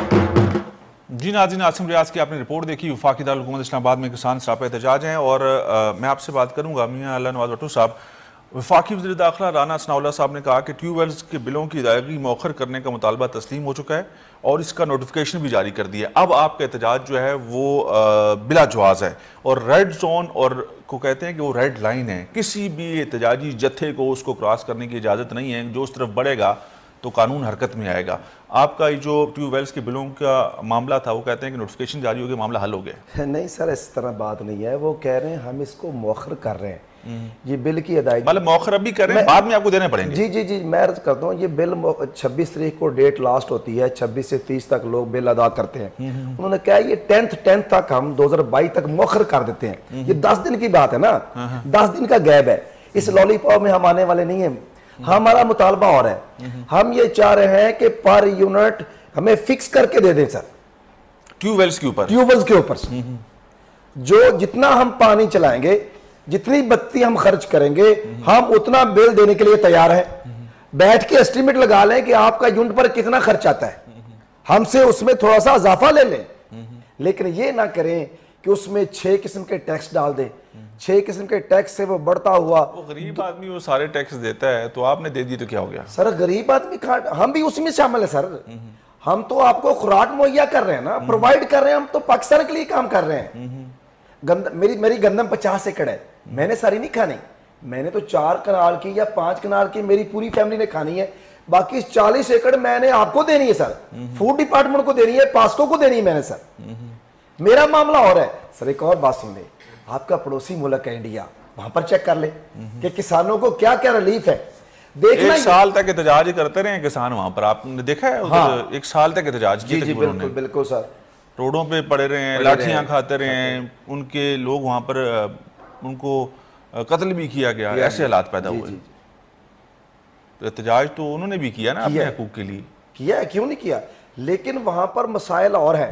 जी नाज़रीन, आसिम रियाज की आपने रिपोर्ट देखी। वफाकी दारुल हुकूमत इस्लामाबाद में किसान सरापा एहतजाज हैं और मैं आपसे बात करूँगा मियां अल्लाह नवाज भट्टो साहब। वफाकी वज़ीर दाखिला राना सनाउल्लाह साहब ने कहा कि ट्यूबवेल्स के बिलों की अदायगी मौखर करने का मुतालबा तस्लीम हो चुका है और इसका नोटिफिकेशन भी जारी कर दिया। अब आपका एहतजाज जो है वो बिला जवाज़ है और रेड जोन और को कहते हैं कि वो रेड लाइन है। किसी भी एहतजाजी जत्थे को उसको क्रॉस करने की इजाज़त नहीं है। जो उस तरफ बढ़ेगा तो कानून हरकत में आएगा। आपका ये जो ट्यूबवेल्स के बिलों का मामला था वो कहते हैं कि नोटिफिकेशन जारी हो गया, मामला हल हो गया। नहीं सर, इस तरह बात नहीं है। वो कह रहे हैं हम इसको मौखर कर रहे हैं। ये बिल की अदायगी मतलब मौखर अभी कर रहे हैं, बाद में आपको देने पड़ेंगे। जी जी जी, मैं अर्ज करता हूँ, ये बिल 26 तारीख को डेट लास्ट होती है, 26 से 30 तक लोग बिल अदा करते हैं। उन्होंने कहा ये 10th तक हम 2022 तक मौखर कर देते हैं। ये 10 दिन की बात है ना, 10 दिन का गैप है। इस लॉलीपॉप में हम आने वाले नहीं है। हमारा मुतालबा और है, हम ये चाह रहे हैं कि पर यूनिट हमें फिक्स करके दे दें सर, ट्यूबवेल्स के ऊपर जो जितना हम पानी चलाएंगे, जितनी बत्ती हम खर्च करेंगे, हम उतना बिल देने के लिए तैयार हैं। बैठ के एस्टिमेट लगा लें कि आपका यूनिट पर कितना खर्च आता है, हमसे उसमें थोड़ा सा इजाफा ले लें। लेकिन ये ना करें कि उसमें 6 किस्म के टैक्स डाल दें। 6 किस्म के टैक्स से वो बढ़ता हुआ, वो गरीब आदमी वो सारे टैक्स देता है, तो आपने दे दी तो क्या हो गया सर? गरीब आदमी हम भी उसमें शामिल है सर। हम तो आपको खुराक मुहैया कर रहे हैं ना, प्रोवाइड कर रहे हैं। हम तो पाकिस्तान के लिए काम कर रहे हैं। मेरी गंदम 50 एकड़ है, मैंने सारी नहीं खानी। मैंने तो 4 कनाल की या 5 कनाल की मेरी पूरी फैमिली ने खानी है। बाकी 40 एकड़ मैंने आपको देनी है सर, फूड डिपार्टमेंट को देनी है, पास्को को देनी है मैंने सर। मेरा मामला और है सर। एक और बात सुन ले, आपका पड़ोसी मुल्क है इंडिया, वहां पर चेक कर ले कि किसानों को क्या क्या रिलीफ है। देखना, 1 साल तक एहतजाज ही करते रहे किसान वहां पर, आपने देखा है? हाँ। 1 साल तक एहतजाज किए थे, बिल्कुल बिल्कुल सर। रोडों पे पड़े रहे हैं, लाठियां खाते रहे हैं, उनके लोग वहां पर उनको कत्ल भी किया गया, ऐसे हालात पैदा हुए। तो एहतजाज तो उन्होंने भी किया ना अपने हकूक के लिए। किया, क्यों नहीं किया? लेकिन वहां पर मसाइल और है।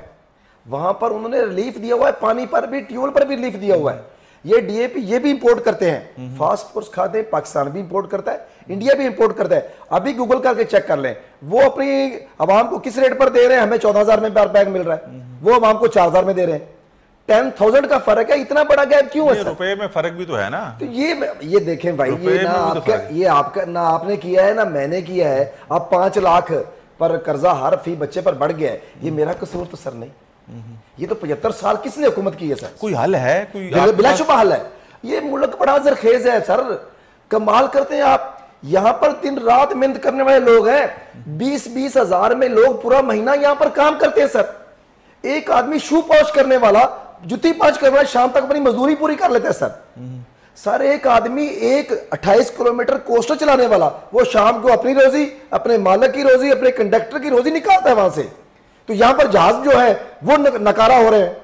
वहां पर उन्होंने रिलीफ दिया हुआ है, पानी पर भी, ट्यूबवेल पर भी रिलीफ दिया हुआ है। ये डीएपी ये भी इंपोर्ट करते हैं, फास्फोरस खाते हैं, पाकिस्तान भी इंपोर्ट करता है, इंडिया भी इंपोर्ट करता है। अभी गूगल करके चेक कर लें, वो अपनी अवाम को किस रेट पर दे रहे हैं। हमें 14,000 में बैग मिल रहा है, वो अवाम को 4,000 में दे रहे हैं। 10,000 का फर्क है। इतना बड़ा गैप क्यों है? रुपए में फर्क भी तो है ना। तो ये देखें भाई, ये ना आपका ना आपने किया है ना मैंने किया है। अब 5 लाख पर कर्जा हर फी बच्चे पर बढ़ गया है। ये मेरा कसूर तो सर नहीं। ये तो 75 साल किसने हुकूमत की है सर? कोई हल है? कोई बिलाशुबा हल है। ये मुल्क बड़ा जरखेज है सर, कमाल करते हैं आप। यहाँ पर दिन रात मेहनत करने वाले लोग हैं। 20-20 हजार में लोग पूरा महीना यहाँ पर काम करते हैं सर। एक आदमी शू पॉलिश करने वाला, जुती पॉलिश करने वाला शाम तक अपनी मजदूरी पूरी कर लेता है सर। एक आदमी 28 किलोमीटर कोस्टर चलाने वाला, वो शाम को अपनी रोजी, अपने मालिक की रोजी, अपने कंडक्टर की रोजी निकालता है वहां से। तो यहां पर जहाज जो है वो नकारा हो रहे हैं,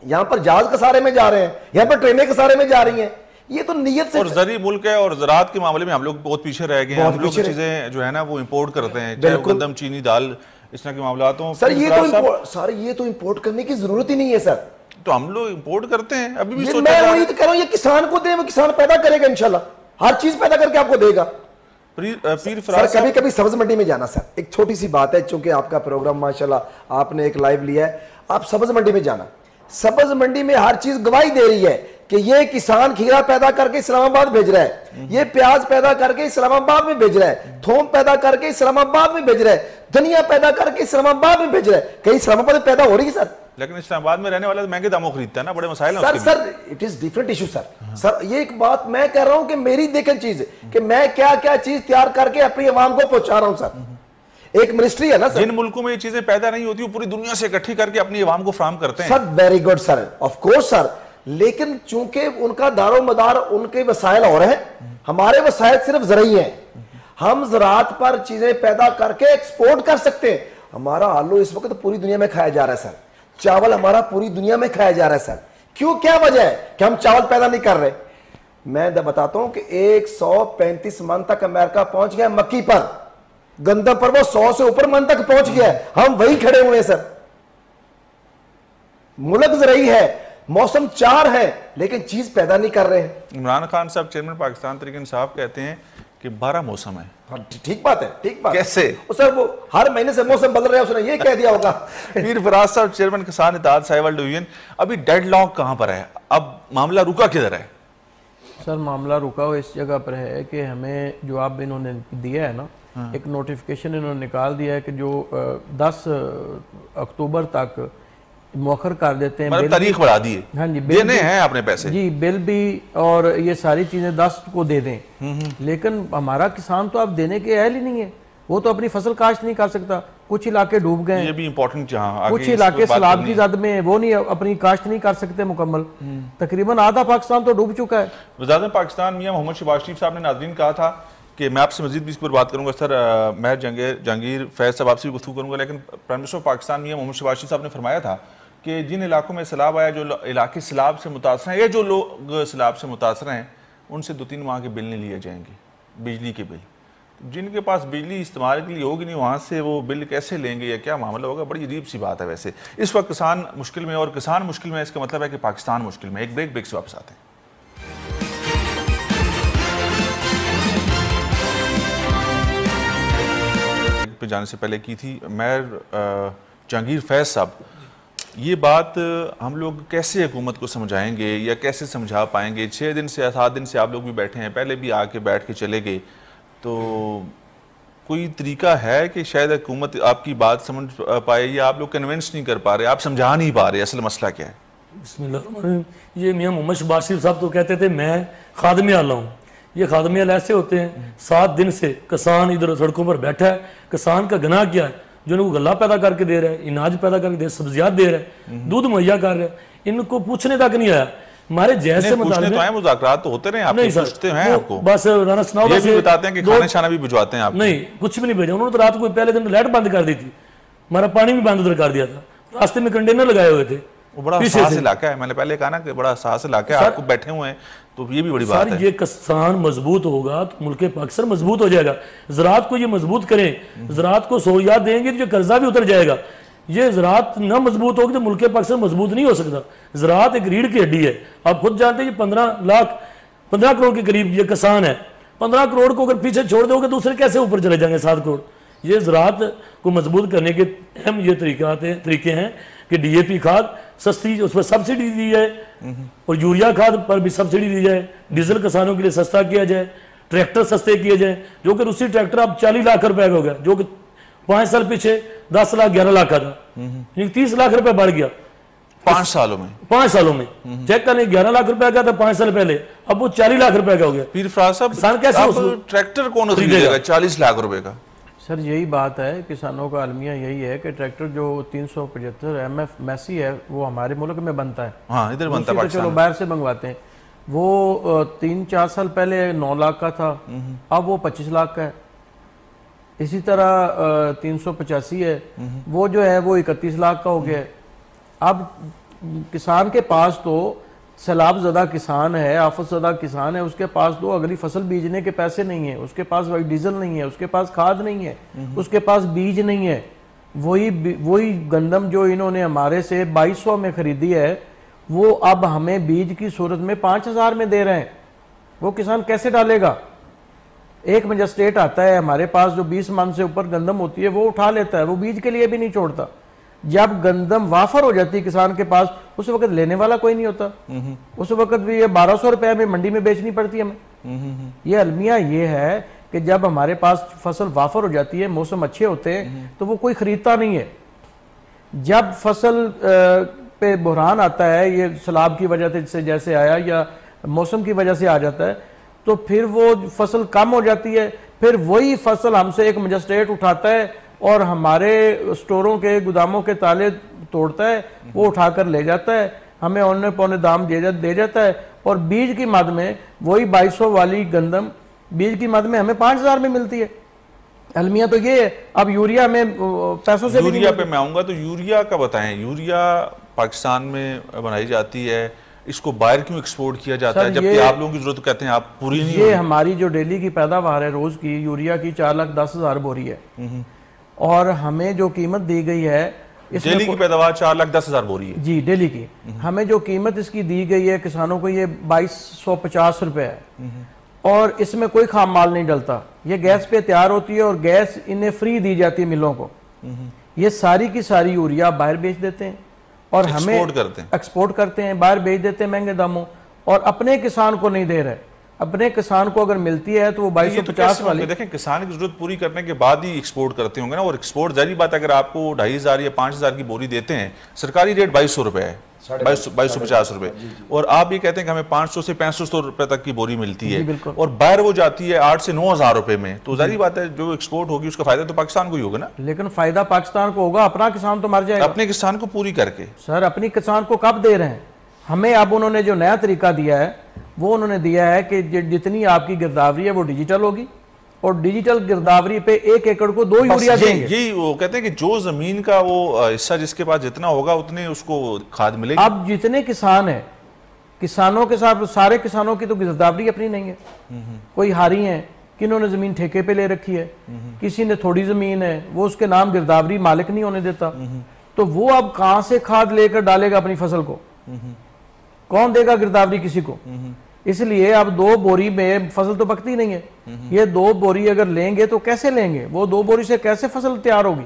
यहां पर जहाज कसारे में जा रहे हैं, यहां पर ट्रेनें कसारे में जा रही हैं। ये तो नियत से। और ज़री मुल्क है, और ज़राअत के मामले में हम लोग बहुत पीछे रह गए हैं। हम लोग चीजें जो है ना वो इंपोर्ट करते हैं, चाहे गंदम, चीनी, दाल, इस तरह के मामला हो। सर ये तो इंपोर्ट करने की जरूरत ही नहीं है सर। तो हम लोग इंपोर्ट करते हैं अभी भी। मैं वही तो कह रहा हूं, ये किसान को दे, वो किसान पैदा करेगा इंशाल्लाह, हर चीज पैदा करके आपको देगा। सर कभी कभी सब्ज मंडी में जाना सर, एक छोटी सी बात है, चूंकि आपका प्रोग्राम माशाल्लाह आपने एक लाइव लिया है, आप सब्ज मंडी में जाना। सब्ज मंडी में हर चीज गवाही दे रही है कि ये किसान खीरा पैदा करके इस्लामाबाद भेज रहा है, ये प्याज पैदा करके इस्लामाबाद में भेज रहा है, थोम पैदा करके इस्लामाबाद में भेज रहा है, धनिया पैदा करके इस्लामाबाद में भेज रहा है। कहीं इस्लामाबाद में पैदा हो रही है सर? लेकिन इस्लामाबाद में रहने वाला तो महंगे दामों खरीदता है ना, बड़े मसाइल हैं sir. It is different issue sir. Sir ये एक बात मैं कह रहा हूं कि मेरी देखें चीज कि मैं क्या क्या चीज तैयार करके अपनी आवाम को पहुंचा रहा हूं सर। एक मिनिस्ट्री है ना सर, जिन मुल्कों में ये चीजें पैदा नहीं होती वो पूरी दुनिया से इकट्ठी करके अपनी आवाम को फराहम करते हैं sir. Very good sir, of course sir. लेकिन चूंकि उनका दारो मदार उनके वसाइल और हैं, हमारे वसाइल सिर्फ ज़राई हैं। हम ज़राअत पर चीजें पैदा करके एक्सपोर्ट कर सकते हैं। हमारा आलू इस वक्त पूरी दुनिया में खाया जा रहा है सर, चावल हमारा पूरी दुनिया में खाया जा रहा है सर। क्यों, क्या वजह है कि हम चावल पैदा नहीं कर रहे? मैं बताता हूं कि 135 मन तक अमेरिका पहुंच गया मक्की पर, गंदम पर वो 100 से ऊपर मन तक पहुंच गया है। हम वहीं खड़े हुए हैं सर। मुल्क ज़राई है, मौसम 4 है, लेकिन चीज पैदा नहीं कर रहे हैं। इमरान खान साहब चेयरमैन पाकिस्तान तहरीक इंसाफ कहते हैं कि 12 मौसम है। ठीक बात है, ठीक बात। कैसे? सर वो हर महीने से मौसम बदल रहा है, उसने ये कह दिया होगा। मीर फराज साहब चेयरमैन किसान इत्तेहाद साहिवाल डिवीजन, अभी डेडलॉक कहां पर है? अब मामला रुका किधर है? सर मामला रुका हुआ इस जगह पर है कि हमें जो आप इन्होंने दिया है ना, एक नोटिफिकेशन इन्होंने निकाल दिया है कि जो 10 अक्टूबर तक मौखर कर देते हैं, मतलब तारीख बढ़ा दी है। हाँ जी, देने हैं आपने पैसे जी, बिल भी और ये सारी चीजें 10 को दे दें। लेकिन हमारा किसान तो आप देने के अहल ही नहीं है। वो तो अपनी फसल काश्त नहीं कर सकता। कुछ इलाके डूब गए, ये भी इंपॉर्टेंट, जहां कुछ इलाके सैलाब की जद में वो नहीं अपनी काश्त नहीं कर सकते मुकम्मल। तकरीबन आधा पाकिस्तान तो डूब चुका है। वज़ीर पाकिस्तान मियां मोहम्मद शहबाज शरीफ साहब ने नाज़रीन कहा था कि मैं आपसे मजीद भी इस पर बात करूंगा सर, मैं जहांगीर फैज़ साहब आपसे भी गुफ्तगू करूंगा, लेकिन प्राइम मिनिस्टर ऑफ पाकिस्तान मियां मोहम्मद शहबाज शरीफ साहब ने फरमाया था कि जिन इलाकों में सैलाब आया, जो इलाके सैलाब से मुतासर हैं या जो लोग सैलाब से मुतासर हैं, उनसे 2-3 माह के बिल नहीं लिए जाएंगे, बिजली के बिल। जिनके पास बिजली इस्तेमाल के लिए होगी नहीं, वहाँ से वो बिल कैसे लेंगे या क्या मामला होगा? बड़ी अजीब सी बात है। वैसे इस वक्त किसान मुश्किल में, और किसान मुश्किल में इसका मतलब है कि पाकिस्तान मुश्किल में। एक ब्रेक से वापस आते हैं। पे जाने से पहले की थी मैं जहांगीर फैज़ साहब, ये बात हम लोग कैसे हुकूमत को समझाएंगे या कैसे समझा पाएंगे? 6 दिन से 7 दिन से आप लोग भी बैठे हैं, पहले भी आके बैठ के चले गए, तो कोई तरीका है कि शायद हुकूमत आपकी बात समझ पाए, या आप लोग कन्विंस नहीं कर पा रहे, आप समझा नहीं पा रहे, असल मसला क्या है? बिस्मिल्लाह। ये मियां मोहम्मद शहबाज शरीफ साहब तो कहते थे मैं खादमे आला हूँ। ये खादमे आला ऐसे होते हैं, 7 दिन से किसान इधर सड़कों पर बैठा है। किसान का गुनाह क्या है? जो उनको गला पैदा करके दे रहा है, अनाज पैदा करके दे, सब्जियात दे रहा है, दूध मुहैया कर रहा है, इनको पूछने तक नहीं आया। हमारे जैसे मुज़ाकरात तो होते रहे, आप पूछते हैं आपको, बस राना सनाओ ये भी बताते हैं कि खाना शाना भी भिजवाते हैं आप? नहीं, कुछ भी नहीं भेजा उन्होंने। तो रात को पहले दिन लाइट बंद कर दी थी, हमारा पानी भी बंद उधर कर दिया था, रास्ते में कंटेनर लगाए हुए थे। वो बड़ा हसास इलाका है, मैंने पहले कहा ना कि बड़ा हसास इलाका है, आपको बैठे हुए हैं, तो ये भी बड़ी बात है। ये किसान मजबूत होगा तो मुल्क पाकिस्तान मजबूत हो जाएगा। ज़राअत को ये मजबूत करें, ज़राअत को सहूलियात देंगे तो जो कर्जा भी उतर जाएगा। ये ज़राअत ना मजबूत होगी तो मुल्क पाकिस्तान मजबूत नहीं हो सकता। ज़राअत एक रीढ़ की हड्डी है। आप खुद जानते हैं 15 करोड़ के करीब ये किसान है। 15 करोड़ को अगर पीछे छोड़ दोगे दूसरे कैसे ऊपर चले जाएंगे 7 करोड़। ये ज़राअत को मजबूत करने के अहम ये तरीके हैं कि DAP खाद सस्ती, उस पर सब्सिडी दी जाए, और यूरिया खाद पर भी सब्सिडी दी जाए, डीजल किसानों के लिए सस्ता किया जाए, ट्रैक्टर सस्ते किए जाए, जो कि रूसी ट्रैक्टर अब 40 लाख रुपए का हो गया, जो कि 5 साल पीछे 10 लाख 11 लाख का था, 30 लाख रुपए बढ़ गया 5 सालों में। 5 सालों में चेक करने 11 लाख रुपए का था 5 साल पहले, अब वो 40 लाख रुपए का हो गया। पीर फराज साहब, किसान कैसे ट्रैक्टर कौन खरीदेगा 40 लाख रुपए का? सर यही बात है, किसानों का अलमिया यही है कि ट्रैक्टर जो 375 MF मैसी है वो हमारे मुल्क में बनता है। हाँ, इधर बनता है, तो चलो बाहर से मंगवाते हैं। वो 3-4 साल पहले 9 लाख का था, अब वो 25 लाख का है। इसी तरह 385 है, वो जो है वो 31 लाख का हो गया है। अब किसान के पास तो सैलाब ज़दा किसान है, आफत ज़दा किसान है, उसके पास तो अगली फसल बीजने के पैसे नहीं है, उसके पास डीजल नहीं है, उसके पास खाद नहीं है, उसके पास बीज नहीं है। वही गंदम जो इन्होंने हमारे से 2200 में खरीदी है, वो अब हमें बीज की सूरत में 5000 में दे रहे हैं। वो किसान कैसे डालेगा? एक मजिस्ट्रेट आता है हमारे पास जो 20 मन से ऊपर गंदम होती है वो उठा लेता है, वो बीज के लिए भी नहीं छोड़ता। जब गंदम वाफर हो जाती है किसान के पास, उस वक्त लेने वाला कोई नहीं होता। उस वक्त भी ये 1200 रुपए में मंडी में बेचनी पड़ती है हमें। ये अलमिया ये है कि जब हमारे पास फसल वाफर हो जाती है, मौसम अच्छे होते हैं, तो वो कोई खरीदता नहीं है। जब फसल पे बुहरान आता है, ये सैलाब की वजह से जैसे आया या मौसम की वजह से आ जाता है, तो फिर वो फसल कम हो जाती है। फिर वही फसल हमसे एक मजिस्ट्रेट उठाता है और हमारे स्टोरों के गोदामों के ताले तोड़ता है, वो उठाकर ले जाता है, हमें औने पौने दाम दे जाता है। और बीज की मद में वही 2200 वाली गंदम बीज की मद में हमें 5000 में मिलती है। अलमिया तो ये है। अब यूरिया में पैसों से यूरिया पे मैं आऊंगा, तो यूरिया का बताएं। यूरिया पाकिस्तान में बनाई जाती है, इसको बाहर क्यों एक्सपोर्ट किया जाता है, जबकि आप लोगों की जरूरत कहते हैं आप पूरी नहीं? ये हमारी जो डेली की पैदावार है रोज की यूरिया की 4,10,000 बोरी है, और हमें जो कीमत दी गई है, डेली की पैदावार 4,10,000 बोरी है जी डेली की। हमें जो कीमत इसकी दी गई है किसानों को, ये 2250 रुपए है, और इसमें कोई खाम माल नहीं डलता। ये गैस पे तैयार होती है और गैस इन्हें फ्री दी जाती है मिलों को। ये सारी की सारी यूरिया बाहर बेच देते हैं और हमें एक्सपोर्ट करते हैं, बाहर बेच देते हैं महंगे दामों, और अपने किसान को नहीं दे रहे। अपने किसान को अगर मिलती है तो वो 2250 वाली, देखें किसान की जरूरत पूरी करने के बाद ही एक्सपोर्ट करते होंगे ना, और एक्सपोर्ट जारी बात अगर आपको 2500 या 5000 की बोरी देते हैं, सरकारी रेट 2200 रुपए है, 2250 रुपए, और आप ये कहते हैं कि हमें 500 से 550 रुपए तक की बोरी मिलती है, और बाहर वो जाती है 8 से 9000 रुपए में, तो जारी बात है जो एक्सपोर्ट होगी उसका फायदा तो पाकिस्तान को ही होगा ना। लेकिन फायदा पाकिस्तान को होगा, अपना किसान तो मर जाएगा। अपने किसान को पूरी करके सर, अपनी किसान को कब दे रहे हैं हमें? अब उन्होंने जो नया तरीका दिया है वो उन्होंने दिया है कि जितनी आपकी गिरदावरी है वो डिजिटल होगी, और डिजिटल गिरदावरी पे 1 एकड़ को 2 यूरिया देंगे। यही वो कहते हैं कि जो जमीन का वो हिस्सा जिसके पास जितना होगा उतने उसको खाद मिलेगी। अब जितने किसान हैं, किसानों के साथ सारे किसानों की तो गिरदावरी अपनी नहीं है, कोई हारी हैं कि इन्होंने जमीन ठेके पे ले रखी है, किसी ने थोड़ी जमीन है वो उसके नाम गिरदावरी मालिक नहीं होने देता, तो वो अब कहां से खाद लेकर डालेगा अपनी फसल को? कौन देगा गिरदावरी किसी को? इसलिए अब 2 बोरी में फसल तो पकती नहीं है, ये 2 बोरी अगर लेंगे तो कैसे लेंगे? वो 2 बोरी से कैसे फसल तैयार होगी?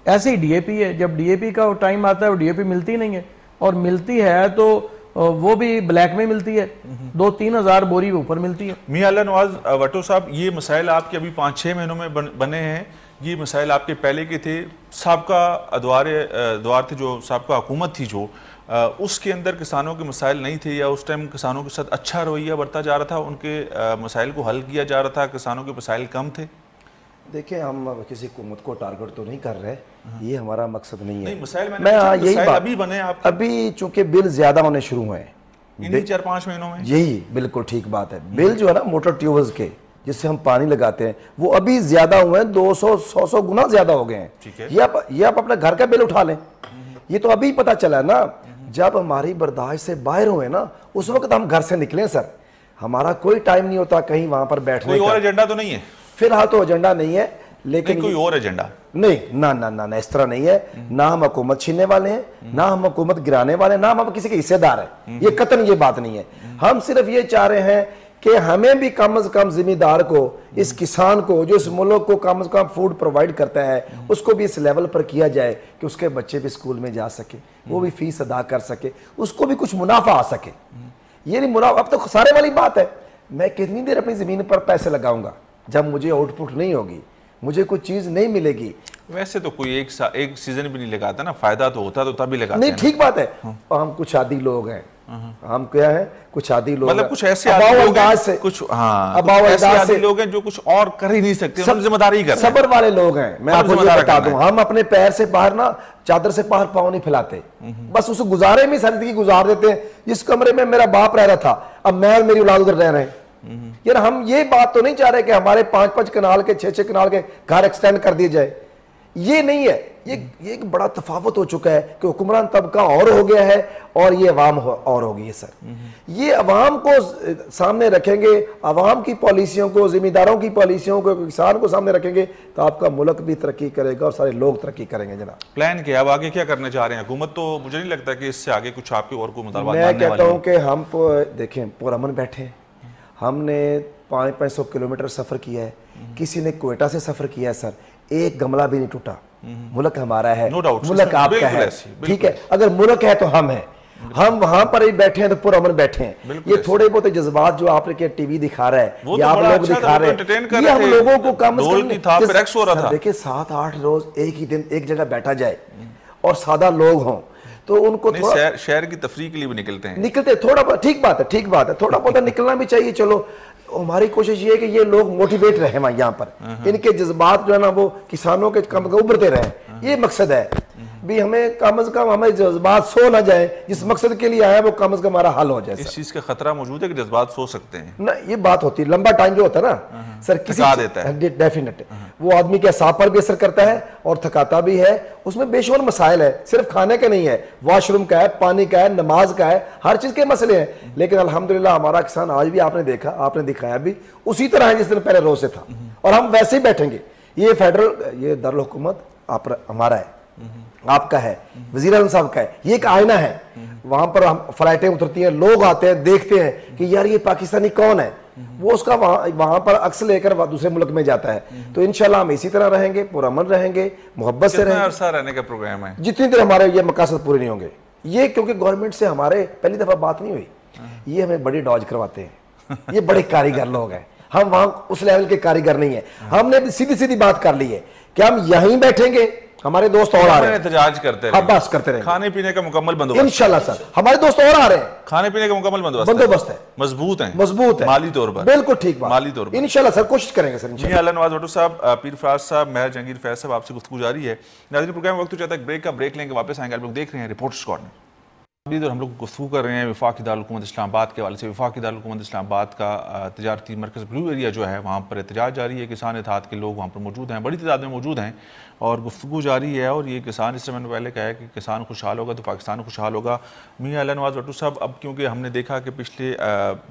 ऐसे ही डीएपी है, जब डीएपी का टाइम आता है वो डीएपी मिलती नहीं है, और मिलती है तो वो भी ब्लैक में मिलती है, 2-3 हजार बोरी ऊपर मिलती है। मियां अल्लाह नवाज भट्टो साहब, ये मसाइल आपके अभी 5-6 महीनों में बने हैं, ये मसाइल आपके पहले के थे, साबका अदवार थे, जो साबका हुकूमत थी जो उसके अंदर किसानों के मसाइल नहीं थे, या उस टाइम किसानों के साथ अच्छा रवैया बरता जा रहा था, उनके मसाइल को हल किया जा रहा था, किसानों के मसाइल कम थे? देखिए, हम किसी हुकूमत को टारगेट तो नहीं कर रहे, ये हमारा मकसद नहीं है। मसाइल मैं यही बात, अभी बने आप, अभी चूंकि बिल ज्यादा होने शुरू हुए हैं इन 4-5 महीनों में, यही बिल्कुल ठीक बात है। बिल जो है ना मोटर ट्यूबवेल्स के जिससे हम पानी लगाते हैं वो अभी ज्यादा हुए हैं, 200-100 गुना ज्यादा हो गए हैं। ये आप अपने घर का बिल उठा लें, ये तो अभी पता चला ना, जब हमारी बर्दाश्त से बाहर हुए ना उस वक्त हम घर से निकले सर, हमारा कोई टाइम नहीं होता कहीं वहां पर बैठने का। कोई और एजेंडा तो नहीं है फिलहाल? तो एजेंडा नहीं है, लेकिन कोई और एजेंडा नहीं, ना ना ना ना इस तरह नहीं है। ना हम हुकूमत छीनने वाले हैं, ना हम हुकूमत गिराने वाले, ना हम किसी के हिस्सेदार हैं, ये कतन ये बात नहीं है। हम सिर्फ ये चाह रहे हैं कि हमें भी कम से कम जिम्मेदार को, इस किसान को जो इस मुल्क को कम से कम फूड प्रोवाइड करता है, उसको भी इस लेवल पर किया जाए कि उसके बच्चे भी स्कूल में जा सके, वो भी फीस अदा कर सके, उसको भी कुछ मुनाफा आ सके। ये नहीं मुनाफा, अब तो सारे वाली बात है, मैं कितनी देर अपनी जमीन पर पैसे लगाऊंगा जब मुझे आउटपुट नहीं होगी, मुझे कोई चीज नहीं मिलेगी। वैसे तो कोई एक सीजन भी नहीं लगाता ना, फायदा तो होता तो तभी लगाते नहीं, ठीक बात है। हम कुछ आदी लोग हैं, हम क्या है, कुछ आदी लोग, मतलब कुछ ऐसे अंदाज से, कुछ ऐसे लोग हैं जो कुछ और कर ही नहीं सकते, सब जिम्मेदारी कर, सबर वाले लोग हैं। मैं आपको ये बता दूं, हम अपने पैर से बाहर ना, चादर से बाहर पाँव नहीं फैलाते, बस उस गुजारे में सारी जिंदगी गुजार देते हैं। जिस कमरे में मेरा बाप रह रहा था, अब मैं और मेरी औलाद उधर रह रहे हैं। यार हम ये बात तो नहीं चाह रहे कि हमारे 5-5 कनाल के 6-6 कनाल के घर एक्सटेंड कर दिए जाए, ये नहीं है। ये एक बड़ा तफावत हो चुका है कि हुक्मरान तबका और हो गया है और ये अवाम और हो गई है सर। ये अवाम को सामने रखेंगे, अवाम की पॉलिसियों को, जिम्मेदारों की पॉलिसियों को, किसान को सामने रखेंगे तो आपका मुल्क भी तरक्की करेगा और सारे लोग तरक्की करेंगे। जनाब प्लान क्या, अब आगे क्या करना चाह रहे हैं हुकूमत? तो मुझे नहीं लगता कि इससे आगे कुछ आपके और को मुतालबात। मैं कहता हूँ कि हम देखें पुरअमन बैठे हैं, हमने 500 किलोमीटर सफर किया है, किसी ने कोयटा से सफर किया है सर, एक गमला भी नहीं टूटा। मुल्क हमारा है, मुल्क आपका है, ठीक है। अगर मुल्क है तो हम हैं, हम वहां पर ही बैठे हैं तो पुरअमन बैठे हैं। ये थोड़े बहुत जज्बात जो आपने टीवी दिखा रहा है, ये आप लोग दिखा रहे हैं, ये हम लोगों को कम देखिए 7-8 रोज एक ही दिन एक जगह बैठा जाए और सादा लोग हों तो उनको शहर की तफरीह के लिए भी निकलते थोड़ा बहुत, ठीक बात है, ठीक बात है, थोड़ा बहुत निकलना भी चाहिए। चलो हमारी कोशिश ये है कि ये लोग मोटिवेट रहे वहां, यहाँ पर इनके जज्बात जो है ना वो किसानों के कम उभरते रहे, ये मकसद है। भी हमें कम से कम हमें जज्बात सो ना जाए, जिस मकसद के लिए आया वो कम से कम हमारा हल हो जाए। इस चीज का खतरा मौजूद है कि जज्बात सो सकते हैं ना, ये बात होती है, लंबा टाइम जो होता है ना सर, किसी देता है डेफिनेट वो आदमी के असाब पर भी असर करता है और थकाता भी है। उसमें बेशुमार मसाइल है, सिर्फ खाने के नहीं है, वॉशरूम का है, पानी का है, नमाज का है, हर चीज के मसले हैं। लेकिन अल्हम्दुलिल्लाह हमारा किसान आज भी आपने देखा, आपने दिखाया भी उसी तरह है जिस दिन पहले रोज से था, और हम वैसे ही बैठेंगे। ये फेडरल, ये दारुल हुकूमत हमारा है, आपका है, वज़ीर आज़म साहब का है, ये एक आईना है। वहां पर हम फ्लाइटें उतरती हैं, लोग आते हैं, देखते हैं कि यार ये पाकिस्तानी कौन है, वो उसका वहां पर अक्स लेकर दूसरे मुल्क में जाता है। तो इंशाल्लाह हम इसी तरह रहेंगे, पुरअमन रहेंगे, मोहब्बत से रहेंगे। अरसा रहने का प्रोग्राम है जितनी देर हमारे ये मकासद पूरे नहीं होंगे। ये क्योंकि गवर्नमेंट से हमारे पहली दफा बात नहीं हुई, ये हमें बड़ी डॉज करवाते हैं ये बड़े कारीगर लोग हैं, हम वहां उस लेवल के कारीगर नहीं है। हमने सीधी सीधी बात कर ली है कि हम यहीं बैठेंगे, हमारे दोस्त और आ रहे हैं, एहतजाज करते हैं, बस करते रहे, खाने पीने का मुकम्मल बंदोबस्त इंशाल्लाह सर, हमारे दोस्त और आ रहे हैं, खाने पीने का मुकम्मल बंदोबस्त है, मजबूत है माली तौर पर, बिल्कुल ठीक बात, माली तौर पर इंशाल्लाह सर कोशिश करेंगे सर। जी अल्लाह नवाज भट्टो साहब, पीर फराज साहब, महर जहांगीर फैज साहब, आपसे गुफ्तगू जारी है। नाज़रीन प्रोग्राम वक्त चाहता है ब्रेक का, ब्रेक लेंगे वापस आएंगे। आप लोग देख रहे हैं रिपोर्टर्स कॉर्नर। और हम लोग गुफ्तगू कर रहे हैं वफाकी दारुल हुकूमत इस्लामाबाद के हवाले से। वफाकी दारुल हुकूमत इस्लामाबाद का तजारती मरकज़ ब्लू एरिया जो है वहाँ पर एहतजाज जारी है। किसान इत्तेहाद के लोग वहाँ पर मौजूद हैं, बड़ी तादाद में मौजूद हैं और गुफ्तगू जारी है। और ये किसान, इससे मैंने पहले कहा है कि किसान खुशहाल होगा तो पाकिस्तान खुशहाल होगा। मियां अल्लाह नवाज भट्टो साहब, अब क्योंकि हमने देखा कि पिछले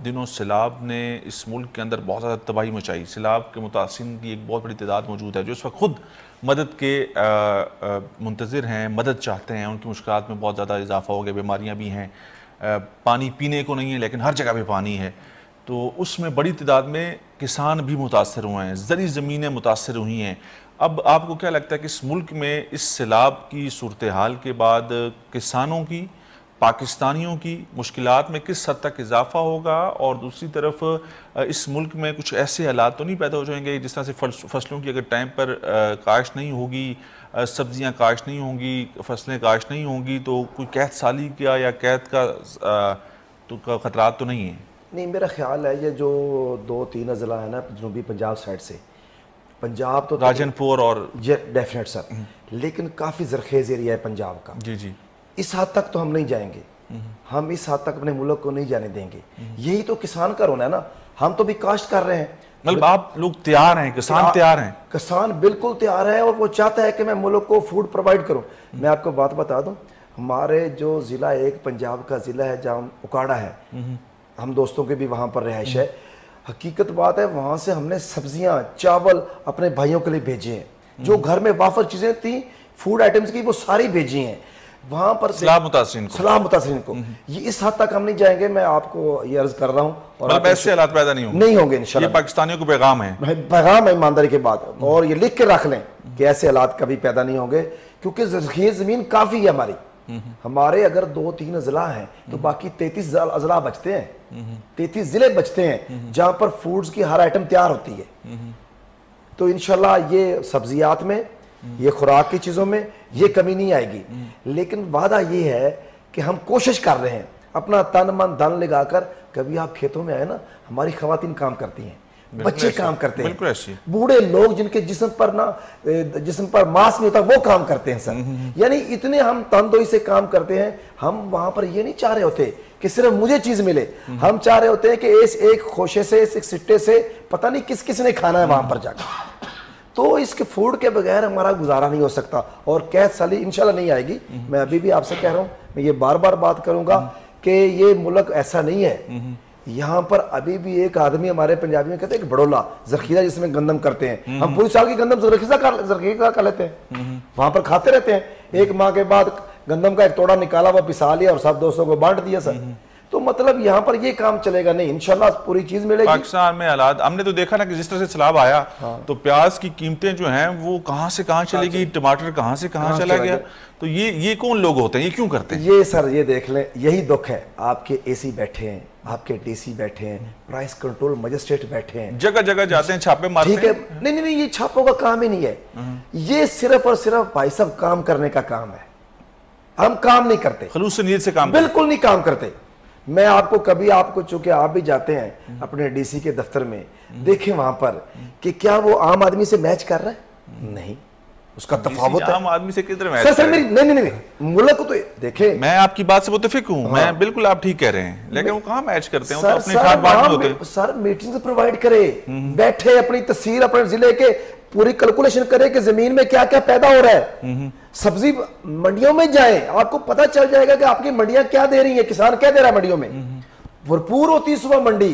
दिनों सैलाब ने इस मुल्क के अंदर बहुत ज़्यादा तबाही मचाई, सैलाब के मुतासिरीन की एक बहुत बड़ी तादाद मौजूद है जो इस वक्त खुद मदद के मुंतज़िर हैं, मदद चाहते हैं। उनकी मुश्किलात में बहुत ज़्यादा इजाफा हो गया, बीमारियाँ भी हैं, पानी पीने को नहीं है लेकिन हर जगह पे पानी है। तो उसमें बड़ी तादाद में किसान भी मुतासर हुए हैं, ज़री ज़मीनें मुतासर हुई हैं। अब आपको क्या लगता है कि इस मुल्क में इस सैलाब की सूरत हाल के बाद किसानों की, पाकिस्तानियों की मुश्किलात में किस हद तक इजाफा होगा? और दूसरी तरफ इस मुल्क में कुछ ऐसे हालात तो नहीं पैदा हो जाएंगे जिस तरह से फसलों की अगर टाइम पर काश्त नहीं होगी, सब्जियां काश्त नहीं होंगी, फसलें काश्त नहीं होंगी तो कोई कैद साली का या कैद का खतरात तो नहीं है? नहीं, मेरा ख्याल है ये जो 2-3 अजला है ना जनूबी पंजाब साइड से, पंजाब तो राजनपुर और ये डेफिनेट सर, लेकिन काफ़ी जरखेज़ एरिया है पंजाब का। जी जी, इस हद तक तो हम नहीं जाएंगे, हम इस हद तक अपने मुल्क को नहीं जाने देंगे। यही तो किसान का रोना है ना, हम तो भी काश्त कर रहे हैं। मतलब आप लोग तैयार हैं, किसान तैयार हैं? किसान बिल्कुल तैयार है और वो चाहता है कि मैं मुल्क को फूड प्रोवाइड करूं। मैं आपको बात बता दूं, हमारे जो ज़िला एक पंजाब का ज़िला है जहाँ उकाड़ा है, हम दोस्तों के भी वहाँ पर रिहाइश है। हकीकत बात है, वहाँ से हमने सब्जियाँ, चावल अपने भाइयों के लिए भेजे हैं। जो घर में वाफर चीज़ें थी फूड आइटम्स की, वो सारी भेजी हैं वहाँ पर सलाह मुतासिरीन को। ये इस हद तक हम नहीं जाएंगे, मैं आपको ये अर्ज कर रहा हूँ। और मतलब ऐसे हालात पैदा नहीं होंगे इंशाल्लाह। ये पाकिस्तानियों को पैगाम है, पैगाम है ईमानदारी के बाद, और ये लिख के रख लें कि ऐसे हालात कभी पैदा नहीं होंगे, क्योंकि ज़रख़ीज़ ज़मीन काफ़ी है हमारी। हमारे अगर 2-3 अजला हैं तो बाकी 33 अजला बचते हैं, 33 ज़िले बचते हैं जहाँ पर फूड्स की हर आइटम तैयार होती है। तो इंशाल्लाह ये सब्जियात में, ये खुराक की चीज़ों में ये कमी नहीं आएगी। लेकिन वादा ये है कि हम कोशिश कर रहे हैं अपना तन मन धन लगाकर। कभी आप खेतों में आए ना, हमारी खवातीन काम करती हैं, बच्चे काम करते हैं, बूढ़े लोग जिनके जिस्म पर मांस नहीं होता वो काम करते हैं सर। यानी इतने हम तनदोई से काम करते हैं। हम वहां पर ये नहीं चाह रहे होते कि सिर्फ मुझे चीज मिले, हम चाह रहे होते हैं कि इस एक खोशे से, इस एक सिट्टे से पता नहीं किस किस ने खाना है वहां पर जाकर। तो इसके फूड के बगैर हमारा गुजारा नहीं हो सकता और कैद साली इंशाल्लाह नहीं आएगी। मैं अभी भी आपसे कह रहा हूँ, मैं ये बार बार बात करूंगा कि ये मुल्क ऐसा नहीं है। यहाँ पर अभी भी एक आदमी, हमारे पंजाबी में कहते हैं, एक बड़ोला जरखीजा जिसमें गंदम करते हैं, हम पूरी साल की गंदम जरखीजा कर लेते हैं, वहां पर खाते रहते हैं। एक माह के बाद गंदम का एक तोड़ा निकाला, वह पिसा लिया और सब दोस्तों को बांट दिया सर। तो मतलब यहाँ पर ये काम चलेगा नहीं, इंशाल्लाह पूरी चीज मिलेगी। पाकिस्तान में हालात हमने तो देखा ना कि जिस तरह से सैलाब आया तो प्याज की कीमतें जो हैं वो कहाँ से कहाँ चली गई, टमाटर कहाँ से कहाँ चला गया। तो ये कौन लोग होते हैं, ये क्यों करते हैं? ये सर ये देख लें, यही दुख है। आपके एसी बैठे हैं, आपके डीसी बैठे हैं, प्राइस कंट्रोल मजिस्ट्रेट बैठे हैं, जगह जगह जाते हैं, छापे मारते हैं। ठीक है, नहीं, ये छापों का काम ही नहीं है। ये सिर्फ और सिर्फ भाई साहब काम करने का काम है। हम काम नहीं करते, खलूस नीयत से काम बिल्कुल नहीं काम करते। मैं आपको कभी, आपको चूंकि आप भी जाते हैं अपने डीसी के दफ्तर में, देखें वहां पर कि क्या वो आम आदमी से मैच कर रहा है? नहीं, उसका तफावत है। आम आदमी से किधर मैच? सर नहीं, मुल्क को तो देखें। मैं आपकी बात से मुत्तफिक हूं, मैं बिल्कुल, आप ठीक कह रहे हैं, लेकिन वो कहाँ मैच करते हैं? वो तो अपने खाट बाट में होते हैं। सर मीटिंग प्रोवाइड करे, बैठे अपनी तस्वीर, अपने जिले के पूरी कैलकुलेशन करे कि जमीन में क्या क्या पैदा हो रहा है। सब्जी मंडियों में जाए, आपको पता चल जाएगा कि आपकी मंडियां क्या दे रही है, किसान क्या दे रहा है मंडियों में। भरपूर होती है सुबह मंडी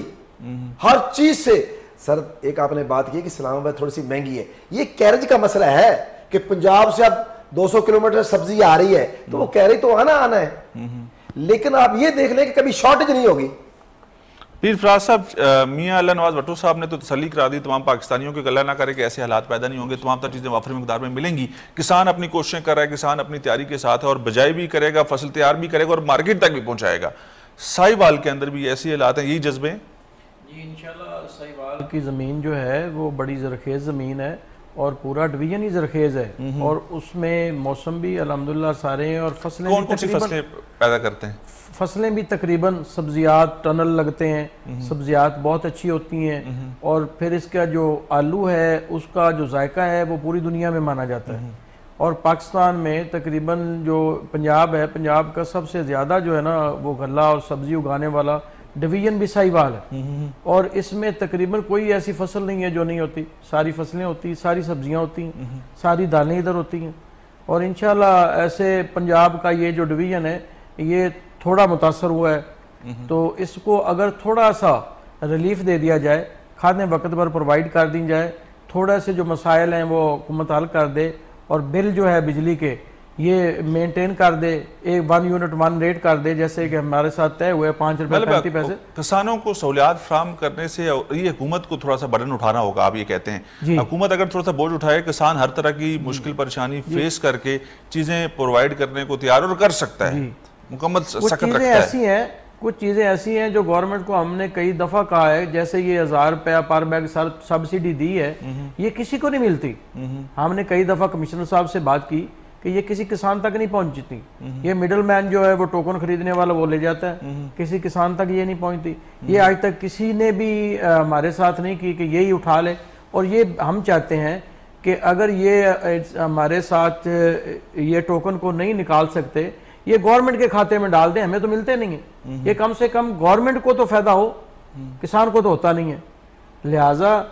हर चीज से। सर एक आपने बात की कि इस्लामाबाद थोड़ी सी महंगी है, ये कैरेज का मसला है कि पंजाब से अब 200 किलोमीटर सब्जी आ रही है तो वो कैरेज तो आना है। लेकिन आप ये देख लें कि कभी शॉर्टेज नहीं होगी। पीर फराज साहब, मियां अल्लाह नवाज भट्टो साहब ने तो तसल्ली करा दी तमाम पाकिस्तानियों को, अल्लाह ना करे कि ऐसे हालात पैदा नहीं होंगे, तमाम चीज़ें वाफर मकदार में मिलेंगी। किसान अपनी कोशिशें कर रहा है, किसान अपनी तैयारी के साथ है और बजाई भी करेगा, फसल तैयार भी करेगा और मार्केट तक भी पहुँचाएगा। साहिवाल के अंदर भी ऐसे हालात हैं, यही जज्बे? जी इंशाल्लाह साहिवाल की ज़मीन जो है वो बड़ी ज़रखेज़ ज़मीन है और पूरा डिवीज़न ही ज़रखेज़ है और उसमें मौसम भी अल्हम्दुलिल्लाह सारे हैं और फसलें कौन सी फसलें पैदा करते हैं? फसलें भी तकरीबन सब्जियात टनल लगते हैं, सब्जियात बहुत अच्छी होती हैं और फिर इसका जो आलू है उसका जो जायका है वो पूरी दुनिया में माना जाता है और पाकिस्तान में तकरीबन जो पंजाब है, पंजाब का सबसे ज़्यादा जो है ना वो गल्ला और सब्ज़ी उगाने वाला डिवीज़न भी साहिवाल है और इसमें तकरीबन कोई ऐसी फसल नहीं है जो नहीं होती, सारी फसलें होती, सारी सब्जियां होती हैं, सारी दालें इधर होती हैं और इंशाल्लाह ऐसे पंजाब का ये जो डिवीज़न है ये थोड़ा मुतासर हुआ है तो इसको अगर थोड़ा सा रिलीफ दे दिया जाए, खादें वक्त पर प्रोवाइड कर दी जाए, थोड़ा से जो मसाइल हैं वो हुकूमत हल कर दे और बिल जो है बिजली के ये मेंटेन कर दे, एक 1 यूनिट 1 रेट कर दे जैसे कि हमारे साथ तय हुए 5 रुपए 35 पैसे। किसानों को सहूलियात फ्राहम करने से ये हुकूमत को थोड़ा सा बर्डन उठाना होगा, आप ये कहते हैं। हुकूमत अगर थोड़ा सा बोझ उठाए, किसान हर तरह की मुश्किल परेशानी फेस करके चीजें प्रोवाइड करने को तैयार और कर सकता है, मुकम्मल सख्त रखता है। ऐसी हैं कुछ चीज़ें ऐसी हैं जो गवर्नमेंट को हमने कई दफ़ा कहा है, जैसे ये 1000 रुपया पर बैग सब्सिडी दी है, ये किसी को नहीं मिलती। हमने कई दफ़ा कमिश्नर साहब से बात की कि ये किसी किसान तक नहीं पहुंचती, ये मिडल मैन जो है वो टोकन खरीदने वाला वो ले जाता है, किसी किसान तक ये नहीं पहुंचती। ये आज तक किसी ने भी हमारे साथ नहीं की कि यही उठा ले और ये हम चाहते हैं कि अगर ये हमारे साथ ये टोकन को नहीं निकाल सकते, ये गवर्नमेंट के खाते में डाल दें, हमें तो मिलते नहीं है, ये कम से कम गवर्नमेंट को तो फायदा हो, किसान को तो होता नहीं है। लिहाजा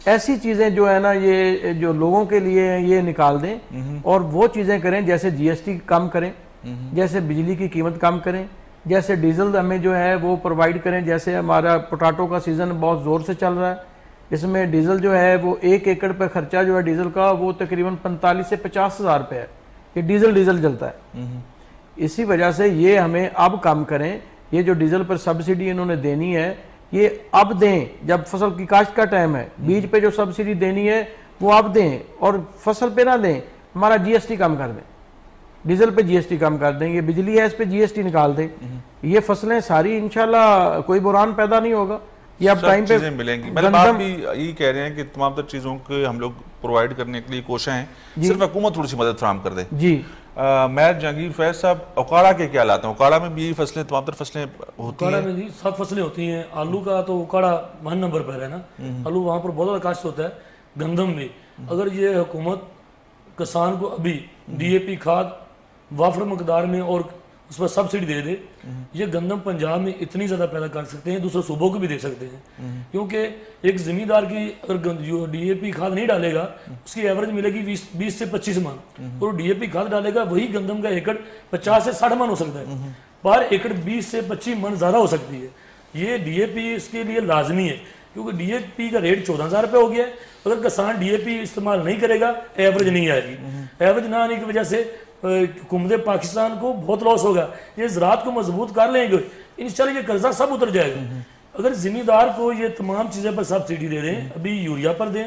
ऐसी चीजें जो है ना ये जो लोगों के लिए ये निकाल दें और वो चीजें करें जैसे जीएसटी कम करें, जैसे बिजली की कीमत कम करें, जैसे डीजल हमें जो है वो प्रोवाइड करें। जैसे हमारा पोटैटो का सीजन बहुत जोर से चल रहा है, इसमें डीजल जो है वो 1 एकड़ पर खर्चा जो है डीजल का वो तकरीबन 45 से 50 हज़ार रुपये है, ये डीजल चलता है। इसी वजह से ये हमें अब कम करें, ये जो डीजल पर सब्सिडी इन्होंने देनी है ये अब दें, जब फसल की काश्त का टाइम है, बीज पे जो सब्सिडी देनी है वो अब दें और फसल पे ना दें। हमारा जीएसटी कम कर दें, डीजल पे जीएसटी कम कर दें, ये बिजली है इस पे जीएसटी निकाल दें, ये फसलें सारी इंशाल्लाह कोई बुरान पैदा नहीं होगा, ये अब टाइम पे मिलेंगी। मतलब आप भी यही कह रहे हैं कि तमाम तर चीज़ों के हम लोग प्रोवाइड करने के लिए कोशिश हैं, सिर्फ हुकूमत थोड़ी सी मदद फराहम कर दे। जी मैं जहांगीर फैज साहब, उकाड़ा के क्या लाते हैं? उकाड़ा में भी यही फसलें तमाम तर फसलें होती हैं? में जी सब फसलें होती हैं। आलू का तो उकाड़ा 1 नंबर पर है ना, आलू वहाँ पर बहुत ज़्यादा काश्त होता है। गंदम भी, अगर ये हुकूमत किसान को अभी डीएपी खाद वाफर मकदार में और उस पर सब्सिडी दे दे, ये गंदम पंजाब में इतनी ज़्यादा पैदा कर सकते हैं, दूसरे सूबों को भी दे सकते हैं। क्योंकि एक ज़मींदार की अगर जो डीएपी खाद नहीं डालेगा उसकी एवरेज मिलेगी 20 से 25 मन, और डीएपी खाद डालेगा वही गंदम का एकड़ 50 से 60 मन हो सकता है, पर एकड़ 20 से 25 मन ज़्यादा हो सकती है। ये डीएपी इसके लिए लाजमी है, क्योंकि डीएपी का रेट 14,000 रुपये हो गया है। अगर किसान डीएपी इस्तेमाल नहीं करेगा एवरेज नहीं आएगी, एवरेज ना आने की वजह से हुकूमत पाकिस्तान को बहुत लॉस होगा। ये ज़राअत को मजबूत कर लेंगे इंशाल्लाह, ये कर्जा सब उतर जाएगा। अगर जिम्मेदार को ये तमाम चीज़ें पर सब्सिडी दे दें, अभी यूरिया पर दें,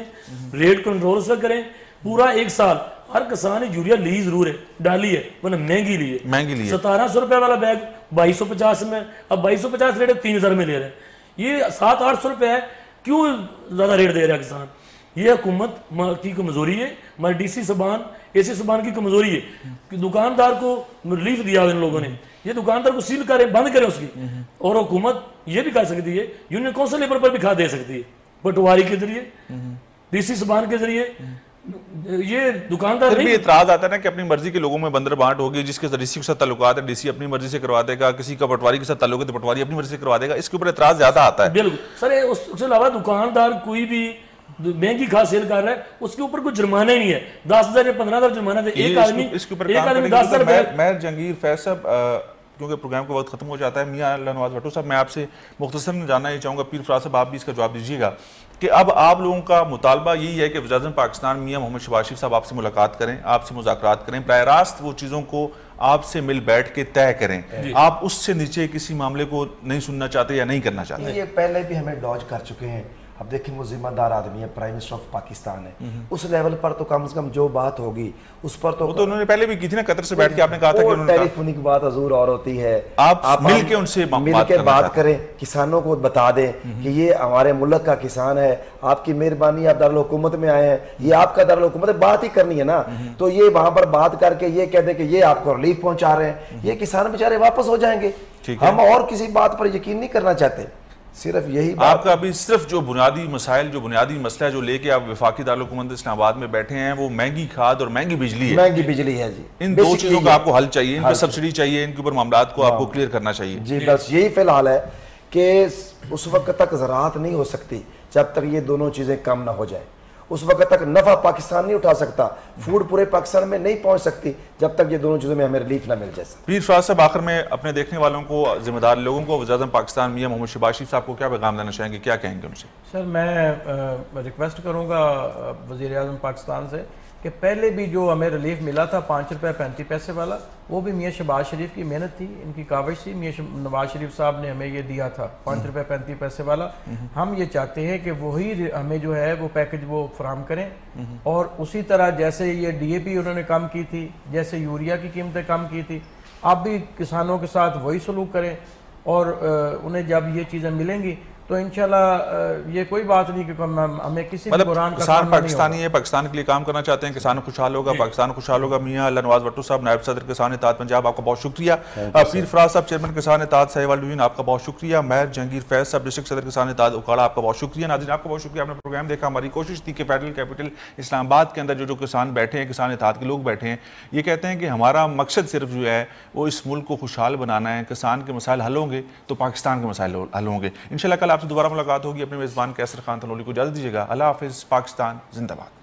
रेट कंट्रोल से करें, पूरा 1 साल हर किसान ने यूरिया ली जरूर है, डाली है, वरना महंगी ली है। 1700 रुपये वाला बैग 2250 में, अब 2250 रेट 3000 में ले रहे हैं। ये 700-800 रुपये है, क्यों ज़्यादा रेट दे रहा है किसान? ये हुकूमत की कमजोरी है, हमारे डीसी सबान एसी सबान की कमजोरी है कि दुकानदार को रिलीफ दिया इन लोगों ने, ये दुकानदार को सील करें, बंद करें उसकी। और हुकूमत ये भी कर सकती है, यूनियन काउंसिल लेबर पर भी खाद दे सकती है, पटवारी के जरिए, डीसी सबान के जरिए। ये दुकानदार भी इतराज आता है ना कि अपनी मर्जी के लोगों में बंदर बांट होगी, जिसके डीसी के साथ ताल्लुकात है डीसी अपनी मर्जी से करवा देगा, किसी का पटवारी के साथ ताल्लुक है तो पटवारी अपनी मर्जी से करवा देगा, इसके ऊपर इतराज ज्यादा आता है। बिल्कुल सर, उसके अलावा दुकानदार कोई भी महंगी खाद सेल कर रहा है उसके ऊपर कोई जुर्माना ही नहीं है, 10,000 या 15,000 जुर्माना दे एक आदमी, इसके ऊपर 10,000। मैं जहांगीर फैज साहब, क्योंकि प्रोग्राम का वक्त खत्म हो जाता है, मियां अल्लाह नवाज भट्टो साहब, मैं आपसे मुख्तसर जानना ही चाहूँगा, पीर फराज साहब आप भी इसका जवाब दीजिएगा कि अब आप लोगों का मुतालबा यही है कि वज़ीर-ए-आज़म पाकिस्तान मियां मोहम्मद शहबाज शरीफ साहब आपसे मुलाकात करें, आपसे मुज़ाकरात करें, बराह रास्त वो चीज़ों को आपसे मिल बैठ के तय करें, आप उससे नीचे किसी मामले को नहीं सुनना चाहते या नहीं करना चाहते? ये पहले भी हमें डॉज कर चुके हैं, अब देखिए वो जिम्मेदार आदमी है, प्राइम मिनिस्टर ऑफ पाकिस्तान है, उस लेवल पर तो कम से कम जो बात होगी उस पर तो उन्होंने पहले भी की थी ना, कतर से बैठ के आपने कहा था कि उन्होंने टेलीफोनिक बात हजूर और होती है, आप मिलके उनसे बात करें, किसानों को बता दें कि ये हमारे मुल्क का किसान है, आपकी मेहरबानी, आप दारुल हुकूमत में आए हैं, ये आपका दारुल हुकूमत है, बात ही करनी है ना, तो ये वहां पर बात करके ये कह दें कि ये आपको रिलीफ पहुंचा रहे हैं, ये किसान बेचारे वापस हो जाएंगे। हम और किसी बात पर यकीन नहीं करना चाहते, सिर्फ यही बात। आपका अभी सिर्फ जो बुनियादी मसाइल, जो बुनियादी मसला जो लेके आप वफाकी दारुल हुकूमत इस्लामाबाद में बैठे हैं, वो महंगी खाद और महंगी बिजली है। महंगी बिजली है जी, इन दो चीजों का आपको हल चाहिए, इन पर सब्सिडी चाहिए, इनके ऊपर मामलात को आपको क्लियर करना चाहिए जी। बस यही फिलहाल है कि उस वक्त तक ज़राअत नहीं हो सकती जब तक ये दोनों चीज़ें कम ना हो जाए, उस वक्त तक नफ़ा पाकिस्तान नहीं उठा सकता, फूड पूरे पाकिस्तान में नहीं पहुंच सकती जब तक ये दोनों चीज़ों में हमें रिलीफ ना मिल जाए। पीर फराज साहब, आखिर में अपने देखने वालों को, जिम्मेदार लोगों को, वज़ीर-ए-आज़म पाकिस्तान मियां मोहम्मद शहबाज शरीफ साहब को क्या पैगाम देना चाहेंगे, क्या कहेंगे उनसे? सर मैं रिक्वेस्ट करूँगा वज़ीर-ए-आज़म पाकिस्तान से कि पहले भी जो हमें रिलीफ मिला था 5 रुपये 35 पैसे वाला, वो भी मियाँ शहबाज शरीफ की मेहनत थी, इनकी काविश थी, मियाँ नवाज शरीफ साहब ने हमें ये दिया था 5 रुपये 35 पैसे वाला। हम ये चाहते हैं कि वही हमें जो है वो पैकेज वो फराहम करें, और उसी तरह जैसे ये DAP उन्होंने कम की थी, जैसे यूरिया की कीमतें कम की थी, आप भी किसानों के साथ वही सलूक करें, और उन्हें जब ये चीज़ें मिलेंगी तो इंशाल्लाह ये कोई बात नहीं कि हमें किसी मतलब किसान पाकिस्तानी है, पाकिस्तान के लिए काम करना चाहते हैं, किसान खुशहाल होगा, पाकिस्तान खुशहाल होगा। मियां अल्लाह नवाज भट्टो साहब, नायब सदर किसान इत्तेहाद पंजाब, आपका बहुत शुक्रिया। पीर फराज साहब, चेयरमैन किसान इत्तेहाद साहिवाल डिवीजन, आपका बहुत शुक्रिया। महर जहांगीर फैज साहब, डिस्ट्रिक्ट सदर किसान इत्तेहाद उकाड़ा, आपका बहुत शुक्रिया। नाज़रीन, आपका बहुत शुक्रिया, आपने प्रोग्राम देखा। हमारी कोशिश थी कि फेडरल कैपिटल इस्लामाबाद के अंदर जो किसान बैठे हैं, किसान इत्तेहाद के लोग बैठे हैं, ये कहते हैं कि हमारा मकसद सिर्फ जो है वो इस मुल्क को खुशहाल बनाना है, किसान के मसाइल हल होंगे तो पाकिस्तान के मसाइल हल होंगे। इंशाल्लाह कल आपसे दोबारा मुलाकात होगी। अपने मेज़बान कैसर खान तनोली को इजाज़त दीजिएगा। अल्लाह हाफ़िज़। पाकिस्तान जिंदाबाद।